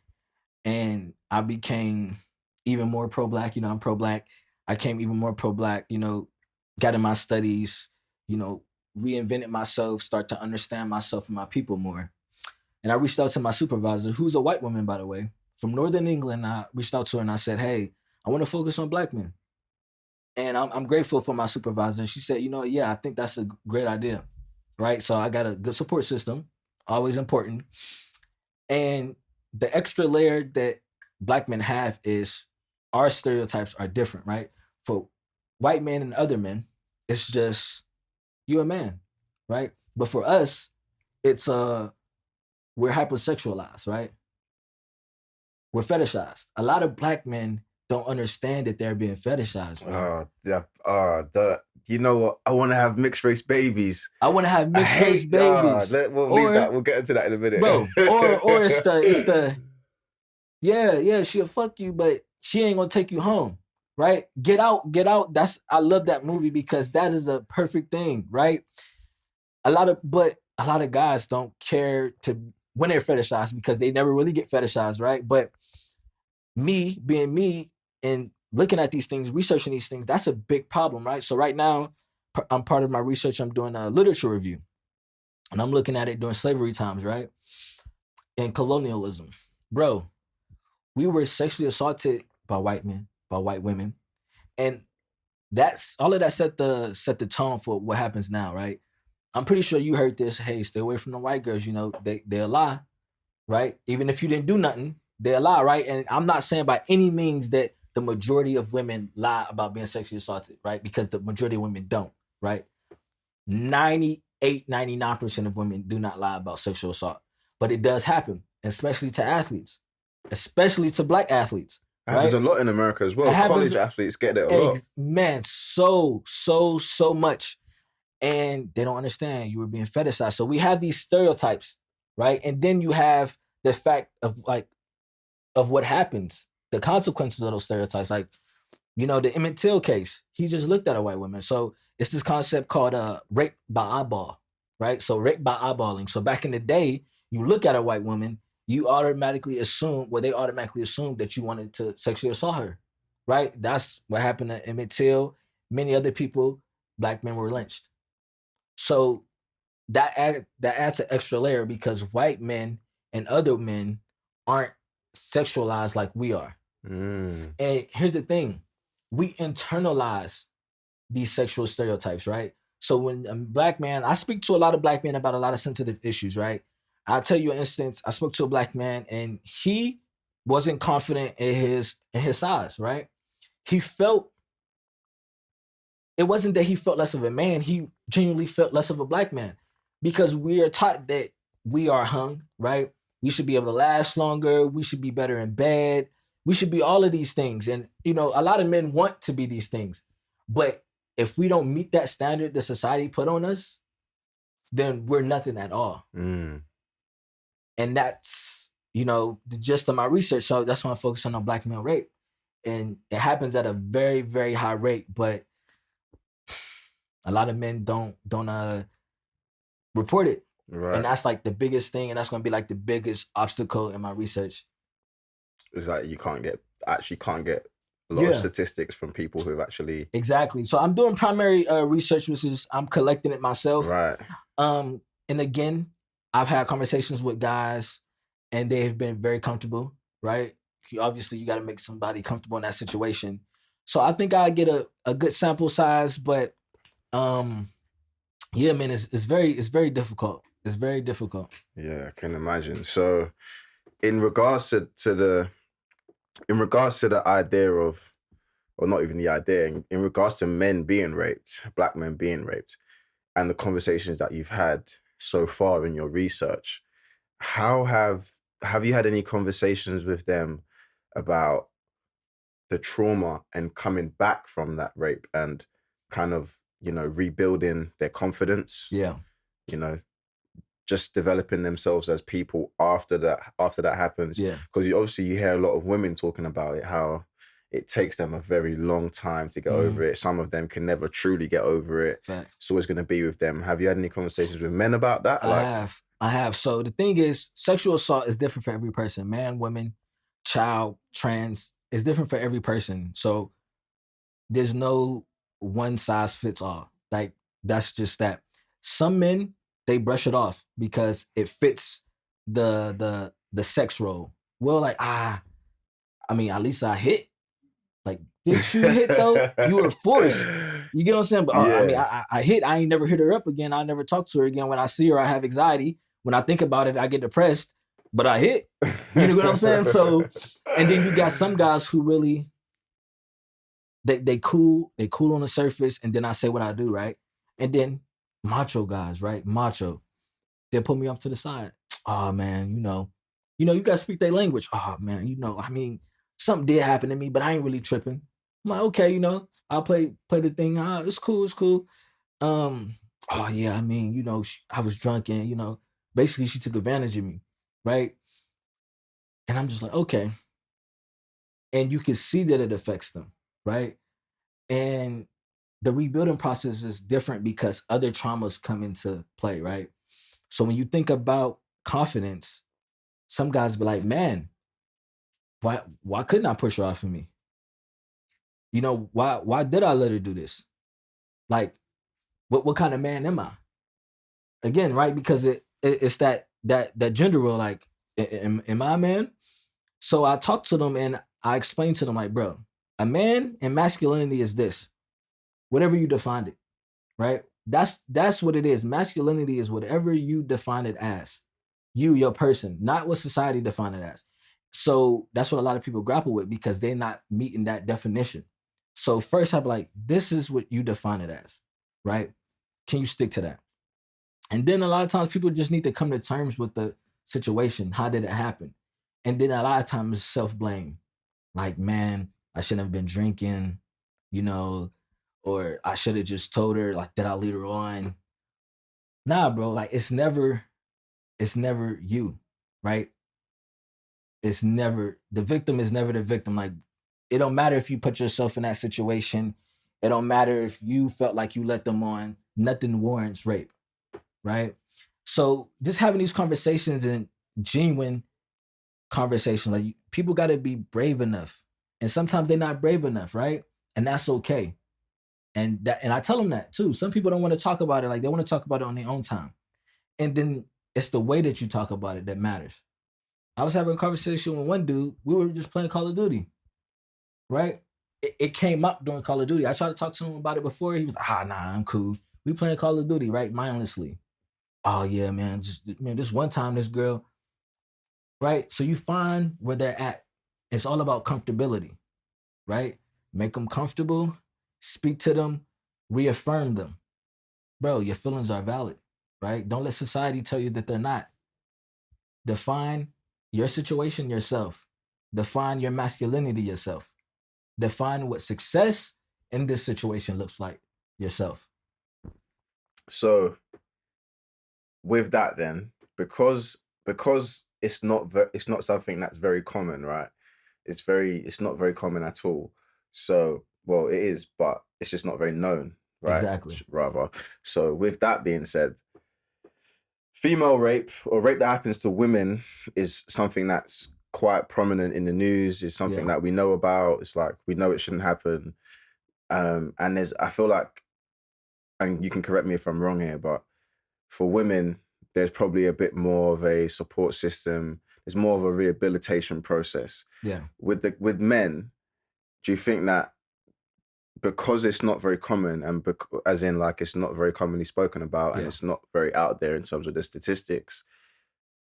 and I became even more pro-Black. I'm pro-Black. I became even more pro-Black, got in my studies, reinvented myself, start to understand myself and my people more. And I reached out to my supervisor, who's a white woman, by the way, from Northern England. I reached out to her and I said, hey, I want to focus on Black men. And I'm grateful for my supervisor. She said, I think that's a great idea, right? So I got a good support system, always important. And the extra layer that Black men have is our stereotypes are different, right? For white men and other men, it's just, you're a man, right? But for us, it's we're hypersexualized, right? We're fetishized. A lot of Black men don't understand that they're being fetishized. You know what? I want to have mixed race babies. We'll leave that. We'll get into that in a minute, bro. Or it's the she'll fuck you, but she ain't gonna take you home, right? Get out. I love that movie because that is a perfect thing, right? A lot of guys don't care when they're fetishized because they never really get fetishized, right? But me being me and looking at these things, researching these things, that's a big problem, right? So right now, I'm part of my research. I'm doing a literature review, and I'm looking at it during slavery times, right? And colonialism, bro. We were sexually assaulted by white men, by white women, and that's all of that set the tone for what happens now, right? I'm pretty sure you heard this. Hey, stay away from the white girls. They'll lie. right? Even if you didn't do nothing, they'll lie, right? And I'm not saying by any means that the majority of women lie about being sexually assaulted, right? Because the majority of women don't, right? 98, 99% of women do not lie about sexual assault, but it does happen, especially to athletes, especially to black athletes, It happens right? a lot in America as It well. happens, College athletes get it a lot. man, so much. And they don't understand you were being fetishized. So we have these stereotypes, right? And then you have the fact of of what happens, the consequences of those stereotypes. Like, the Emmett Till case, he just looked at a white woman. So it's this concept called rape by eyeball, right? So rape by eyeballing. So back in the day, you look at a white woman, they automatically assume that you wanted to sexually assault her, right? That's what happened to Emmett Till. Many other people, black men were lynched. So that adds an extra layer because white men and other men aren't sexualized like we are. Mm. And here's the thing, we internalize these sexual stereotypes, right? So when a black man, I speak to a lot of black men about a lot of sensitive issues, right? I'll tell you an instance. I spoke to a black man and he wasn't confident in his size, right? He felt, it wasn't that he felt less of a man, he genuinely felt less of a black man because we are taught that we are hung, right? We should be able to last longer, we should be better in bed, we should be all of these things. And a lot of men want to be these things. But if we don't meet that standard that society put on us, then we're nothing at all. Mm. And that's, the gist of my research. So that's why I'm focusing on black male rape. And it happens at a very, very high rate, but a lot of men don't report it. Right. And that's like the biggest thing, and that's gonna be like the biggest obstacle in my research. It's like you can't get a lot of statistics from people who've actually exactly. So I'm doing primary research, which is I'm collecting it myself. Right. And again, I've had conversations with guys, and they have been very comfortable. Right. Obviously, you got to make somebody comfortable in that situation. So I think I get a good sample size, but yeah, man, it's very difficult. It's very difficult. Yeah, I can imagine. So in regards to the idea of, or not even the idea, in regards to men being raped, black men being raped, and the conversations that you've had so far in your research, how have you had any conversations with them about the trauma and coming back from that rape and kind of, rebuilding their confidence? Yeah. Just developing themselves as people after that happens. Yeah. Because obviously you hear a lot of women talking about it, how it takes them a very long time to get over it. Some of them can never truly get over it. Facts. It's always going to be with them. Have you had any conversations with men about that? I have. So the thing is, sexual assault is different for every person. Man, woman, child, trans, it's different for every person. So there's no one size fits all. Like, that's just that. Some men, they brush it off because it fits the sex role. Well, like, I mean, at least I hit. Like, did you hit though? You were forced. You get what I'm saying? But I mean, I hit. I ain't never hit her up again. I never talk to her again. When I see her, I have anxiety. When I think about it, I get depressed. But I hit. You know what I'm saying? So, and then you got some guys who really, they cool on the surface, and then I say what I do, right? And then macho guys, right? Macho. They'll put me off to the side. Oh man, you gotta speak their language. Oh man, I mean, something did happen to me, but I ain't really tripping. I'm like, okay, I'll play the thing. It's cool. Oh yeah, I mean, I was drunk and basically she took advantage of me, right? And I'm just like, okay. And you can see that it affects them, right? And the rebuilding process is different because other traumas come into play, right? So when you think about confidence, some guys be like, man, why couldn't I push her off of me? Why did I let her do this? Like, what kind of man am I? Again, right? Because it's that gender role, like, am I a man? So I talk to them and I explain to them, like, bro, a man and masculinity is this. Whatever you defined it, right? That's what it is. Masculinity is whatever you define it as. You, your person, not what society defined it as. So that's what a lot of people grapple with because they're not meeting that definition. So first I'm like, this is what you define it as, right? Can you stick to that? And then a lot of times people just need to come to terms with the situation. How did it happen? And then a lot of times self-blame. Like, man, I shouldn't have been drinking, you know, or I should have just told her, like, did I lead her on? Nah, bro, like it's never you, right? It's never the victim is never the victim. Like it don't matter if you put yourself in that situation. It don't matter if you felt like you let them on. Nothing warrants rape, right? So just having these conversations and genuine conversations, like people got to be brave enough, and sometimes they're not brave enough, right? And that's okay. And I tell them that too. Some people don't want to talk about it, like they want to talk about it on their own time. And then it's the way that you talk about it that matters. I was having a conversation with one dude. We were just playing Call of Duty, right? It came up during Call of Duty. I tried to talk to him about it before. He was like, nah, I'm cool. We playing Call of Duty, right? Mindlessly. Oh yeah, man. This one time, this girl, right? So you find where they're at. It's all about comfortability, right? Make them comfortable, speak to them, reaffirm them. Bro, your feelings are valid, right? Don't let society tell you that they're not. Define your situation yourself. Define your masculinity yourself. Define what success in this situation looks like yourself. So with that then, because it's not something that's very common, right? It's not very common at all. So, well, it is, but it's just not very known, right? Exactly. Rather. So with that being said, female rape or rape that happens to women is something that's quite prominent in the news. It's something that we know about. It's like we know it shouldn't happen. And I feel like, and you can correct me if I'm wrong here, but for women, there's probably a bit more of a support system. There's more of a rehabilitation process. Yeah. With men, do you think that because it's not very common and as in like it's not very commonly spoken about and it's not very out there in terms of the statistics,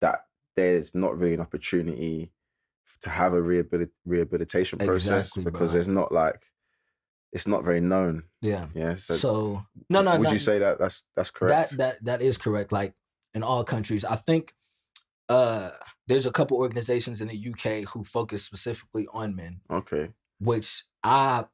that there's not really an opportunity to have a rehabilitation process because there's not like, it's not very known. Yeah. Yeah. So would you say that that's correct? That is correct. Like in all countries, I think there's a couple organizations in the UK who focus specifically on men. Okay. Which I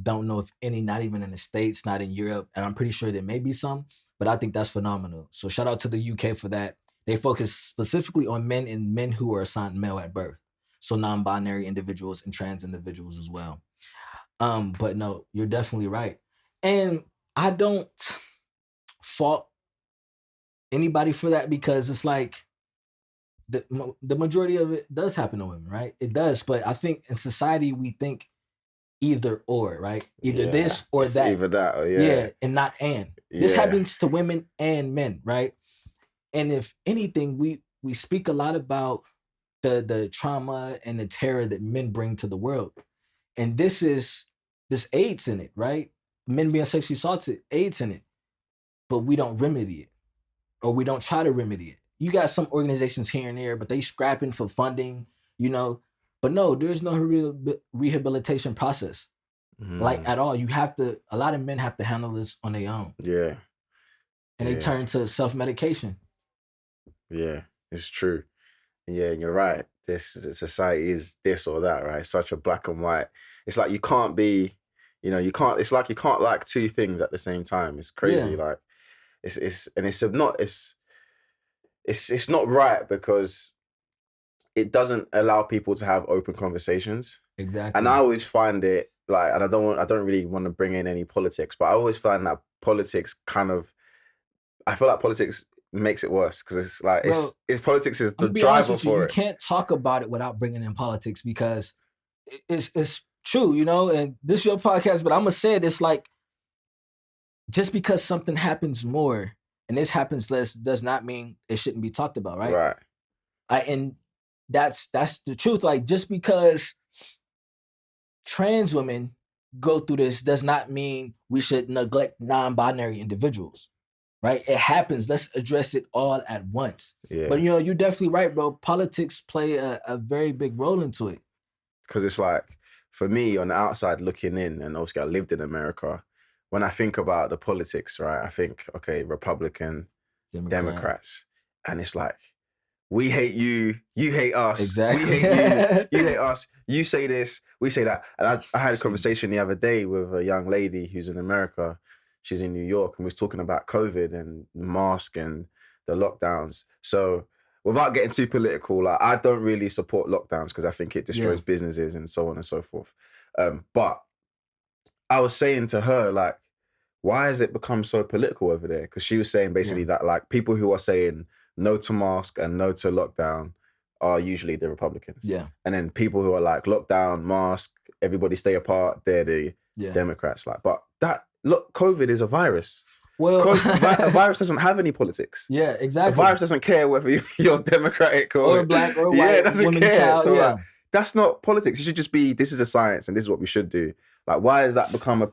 don't know if any, not even in the States, not in Europe, and I'm pretty sure there may be some, but I think that's phenomenal. So shout out to the UK for that. They focus specifically on men and men who are assigned male at birth. So non-binary individuals and trans individuals as well. But no, you're definitely right. And I don't fault anybody for that because it's like the majority of it does happen to women, right? It does. But I think in society, we think either or, right? Either this or it's that. Either that or and not and. This happens to women and men, right? And if anything, we speak a lot about the trauma and the terror that men bring to the world. And this aids in it, right? Men being sexually assaulted aids in it. But we don't remedy it. Or we don't try to remedy it. You got some organizations here and there, but they scrapping for funding, you know. But no, there's no rehabilitation process. Like at all. A lot of men have to handle this on their own. Yeah. And they turn to self-medication. Yeah, it's true. Yeah, and you're right. This society is this or that, right? It's such a black and white. It's like you can't be, it's like you can't like two things at the same time. It's crazy. Yeah. Like it's not right because it doesn't allow people to have open conversations. Exactly. And I always find it like, and I don't really want to bring in any politics, but I always find that politics I feel like politics makes it worse because it's like, it's politics is the driver for it. You can't talk about it without bringing in politics because it's true, and this is your podcast, but I'm going to say it, it's like, just because something happens more and this happens less does not mean it shouldn't be talked about, right? Right. And that's the truth. Like, just because trans women go through this does not mean we should neglect non-binary individuals. right? It happens. Let's address it all at once. Yeah. But you're definitely right, bro. Politics play a very big role into it. Because it's like, for me, on the outside looking in, and obviously I lived in America, when I think about the politics, right, I think, okay, Republican, Democrats. And it's like, we hate you, you hate us. Exactly. We hate you, you hate us. You say this, we say that. And I had a conversation the other day with a young lady who's in America. She's in New York, and we was talking about COVID and mask and the lockdowns. So without getting too political, like, I don't really support lockdowns because I think it destroys businesses and so on and so forth. But I was saying to her, like, why has it become so political over there? Because she was saying basically that, like, people who are saying no to mask and no to lockdown are usually the Republicans. Yeah. And then people who are like, lockdown, mask, everybody stay apart, they're the Democrats. Like, but look, COVID is a virus. Well, a virus doesn't have any politics. Yeah, exactly. A virus doesn't care whether you're Democratic or black or white. Yeah, it doesn't woman, care. child, So like, that's not politics. It should just be, this is a science and this is what we should do. Like, why has that become a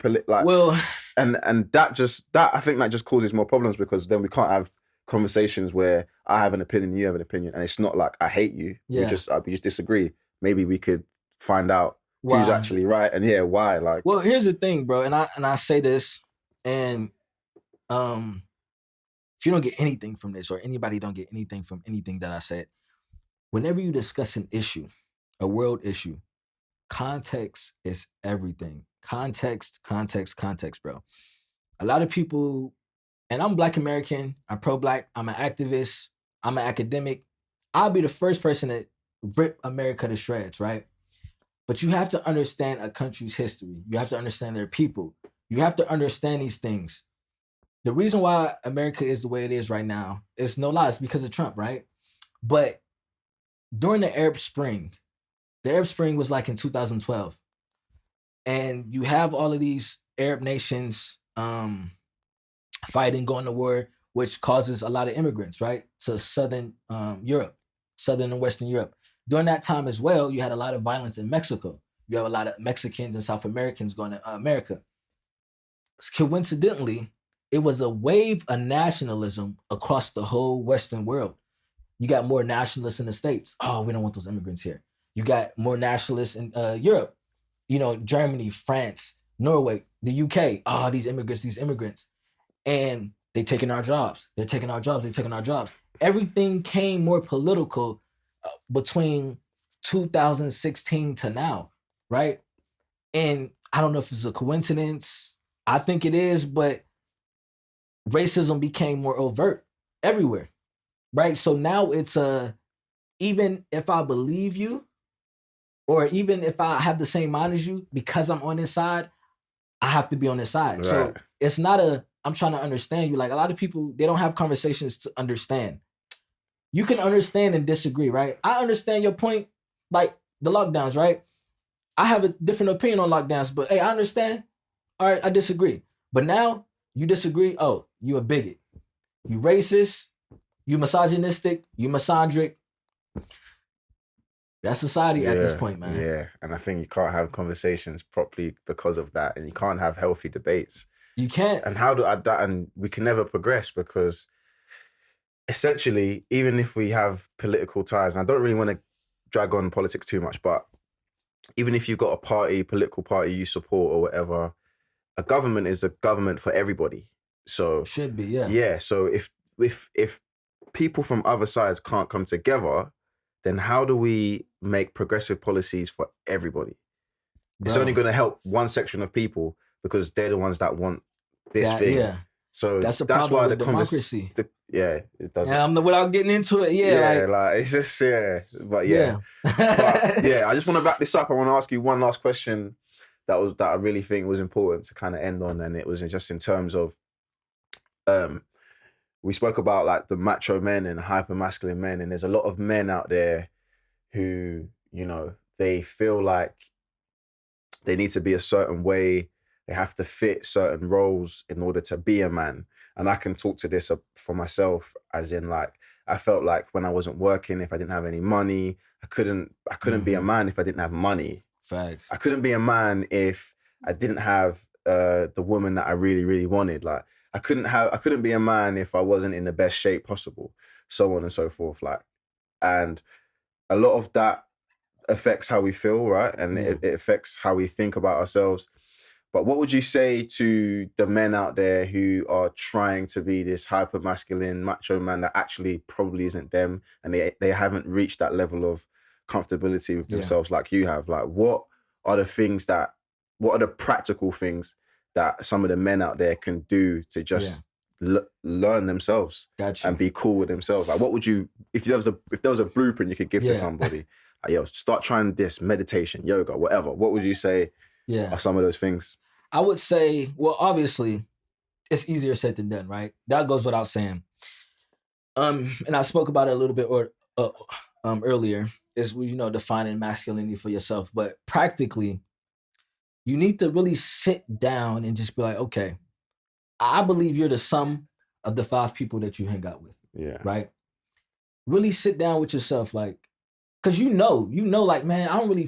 and that I think that just causes more problems, because then we can't have conversations where I have an opinion, you have an opinion, and it's not like I hate you. We just disagree. Maybe we could find out who's actually right and why. Like, well, here's the thing, bro, and I say this, and if you don't get anything from this, or anybody don't get anything from anything that I said, whenever you discuss an issue, a world issue, context is everything. Context, bro. A lot of people, and I'm Black American, I'm pro-Black, I'm an activist, I'm an academic. I'll be the first person to rip America to shreds, right? But you have to understand a country's history. You have to understand their people. You have to understand these things. The reason why America is the way it is right now is no lie, it's because of Trump, right? But during the Arab Spring was like in 2012. And you have all of these Arab nations fighting, going to war, which causes a lot of immigrants, right? To Southern Europe, Southern and Western Europe. During that time as well, you had a lot of violence in Mexico. You have a lot of Mexicans and South Americans going to America. Coincidentally, it was a wave of nationalism across the whole Western world. You got more nationalists in the States. Oh, we don't want those immigrants here. You got more nationalists in Europe. Germany, France, Norway, the UK. Oh, these immigrants. And they're taking our jobs. Everything came more political between 2016 to now, right? And I don't know if it's a coincidence. I think it is, but racism became more overt everywhere, right? So now it's even if I believe you, or even if I have the same mind as you, because I'm on this side, I have to be on this side. Right. So it's not I'm trying to understand you. Like, a lot of people, they don't have conversations to understand. You can understand and disagree, right? I understand your point, like the lockdowns, right? I have a different opinion on lockdowns, but hey, I understand. All right, I disagree. But now you disagree. Oh, you a bigot. You racist. You misogynistic. You misandric. That's society at this point, man. Yeah, and I think you can't have conversations properly because of that, and you can't have healthy debates. You can't. And and we can never progress, because essentially, even if we have political ties, and I don't really want to drag on politics too much, but even if you've got a political party you support or whatever, a government is a government for everybody. So should be, yeah. Yeah. So if people from other sides can't come together, then how do we make progressive policies for everybody? Bro. It's only going to help one section of people because they're the ones that want this thing. Yeah. So that's why the democracy. It doesn't. Yeah, without getting into it. Yeah, like it's just but yeah. But yeah, I just want to wrap this up. I want to ask you one last question that I really think was important to kind of end on, and it was just in terms of we spoke about like the macho men and hyper masculine men, and there's a lot of men out there who, they feel like they need to be a certain way. They have to fit certain roles in order to be a man. And I can talk to this for myself, as in, like, I felt like when I wasn't working, if I didn't have any money, I couldn't be a man if I didn't have money. Facts. I couldn't be a man if I didn't have the woman that I really, really wanted. Like, I couldn't be a man if I wasn't in the best shape possible, so on and so forth. Like, and a lot of that affects how we feel, right? And it affects how we think about ourselves. But what would you say to the men out there who are trying to be this hyper masculine macho man that actually probably isn't them, and they haven't reached that level of comfortability with themselves like you have? Like, what are the practical things that some of the men out there can do to just learn themselves and be cool with themselves? Like, what would you, if there was a blueprint you could give to somebody, like, yo, start trying this, meditation, yoga, whatever, what would you say are some of those things? I would say, well, obviously, it's easier said than done, right? That goes without saying. And I spoke about it a little bit earlier, is, defining masculinity for yourself. But practically, you need to really sit down and just be like, okay, I believe you're the sum of the 5 people that you hang out with. Yeah. Right? Really sit down with yourself, like, because like, man, I don't really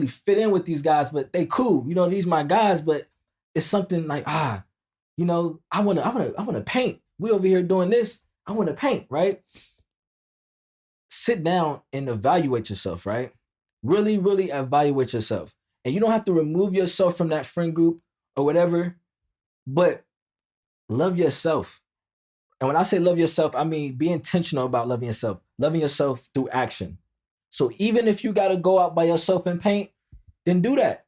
fit in with these guys, but they cool. These my guys, but it's something like, I wanna paint. We over here doing this. I wanna paint, right? Sit down and evaluate yourself, right? Really, really evaluate yourself. And you don't have to remove yourself from that friend group or whatever, but love yourself. And when I say love yourself, I mean be intentional about loving yourself through action. So even if you gotta go out by yourself and paint, then do that,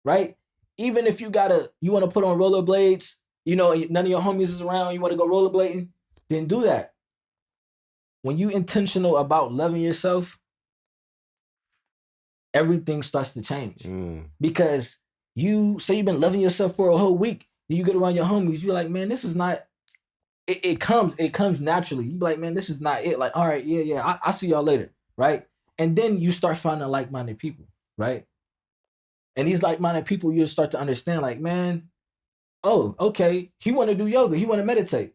right? Even if you wanna put on rollerblades, none of your homies is around, you wanna go rollerblading, then do that. When you intentional about loving yourself, everything starts to change. Because you've been loving yourself for a whole week, then you get around your homies, you're like, man, this is not, it comes naturally. You be like, man, this is not it. Like, all right, I'll see y'all later, right? And then you start finding like-minded people, right? And these like-minded people, you'll start to understand, like, man, oh, okay, he want to do yoga, he want to meditate.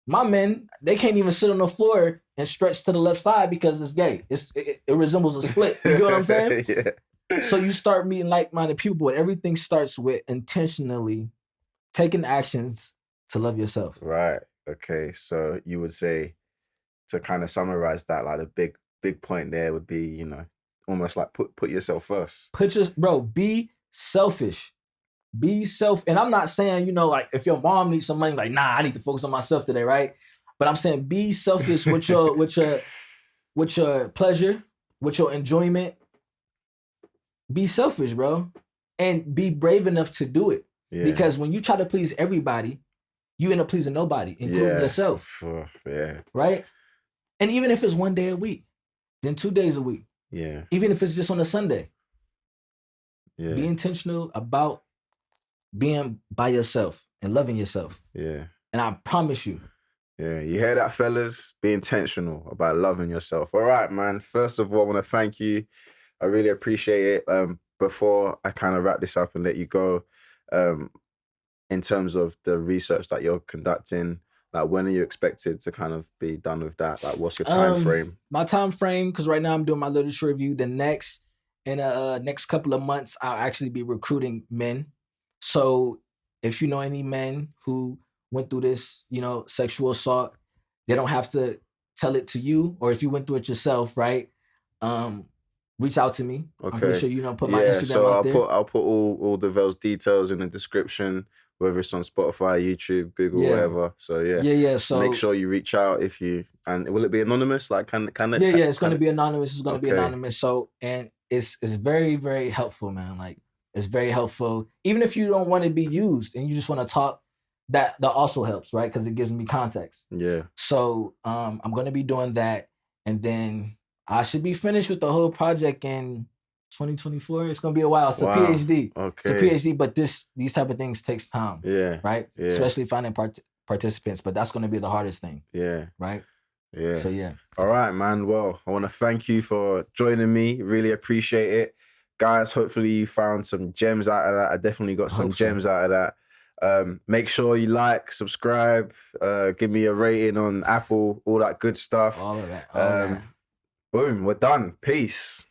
My men, they can't even sit on the floor and stretch to the left side because it's gay. It resembles a split. You get what I'm saying? Yeah. So you start meeting like-minded people, but everything starts with intentionally taking actions to love yourself. Right. Okay. So you would say, to kind of summarize that, like the big point there would be, almost like put yourself first. Be selfish. Be self. And I'm not saying, like if your mom needs some money, like, nah, I need to focus on myself today, right? But I'm saying be selfish with your pleasure, with your enjoyment. Be selfish, bro. And be brave enough to do it. Yeah. Because when you try to please everybody, you end up pleasing nobody, including yourself. Yeah. Right? And even if it's 1 day a week, then 2 days a week. Yeah. Even if it's just on a Sunday. Yeah. Be intentional about being by yourself and loving yourself. Yeah. And I promise you. Yeah, you hear that, fellas? Be intentional about loving yourself. All right, man. First of all, I want to thank you. I really appreciate it. Before I kind of wrap this up and let you go, in terms of the research that you're conducting, like, when are you expected to kind of be done with that? Like, what's your time frame? My time frame, because right now I'm doing my literature review. The next couple of months, I'll actually be recruiting men. So if you know any men who went through this, sexual assault, they don't have to tell it to you, or if you went through it yourself, right? Reach out to me. Okay. I'm pretty sure put my Instagram out there. I'll put all Davelle's details in the description, whether it's on Spotify, YouTube, Google, whatever. So yeah. So make sure you reach out and will it be anonymous? Like, can it? Yeah. It's going to be anonymous. It's going to be anonymous. So, and it's very, very helpful, man. Like, it's very helpful. Even if you don't want to be used and you just want to talk, that also helps, right? Because it gives me context. Yeah. So I'm going to be doing that, and then I should be finished with the whole project in 2024. It's going to be a while. It's a PhD. Okay. It's a PhD, but these type of things takes time. Yeah. Right? Yeah. Especially finding participants, but that's going to be the hardest thing. Yeah. Right? Yeah. So, yeah. All right, man. Well, I want to thank you for joining me. Really appreciate it. Guys, hopefully you found some gems out of that. I definitely got some gems out of that. Make sure you like, subscribe, give me a rating on Apple, all that good stuff. All of that. Boom, we're done. Peace.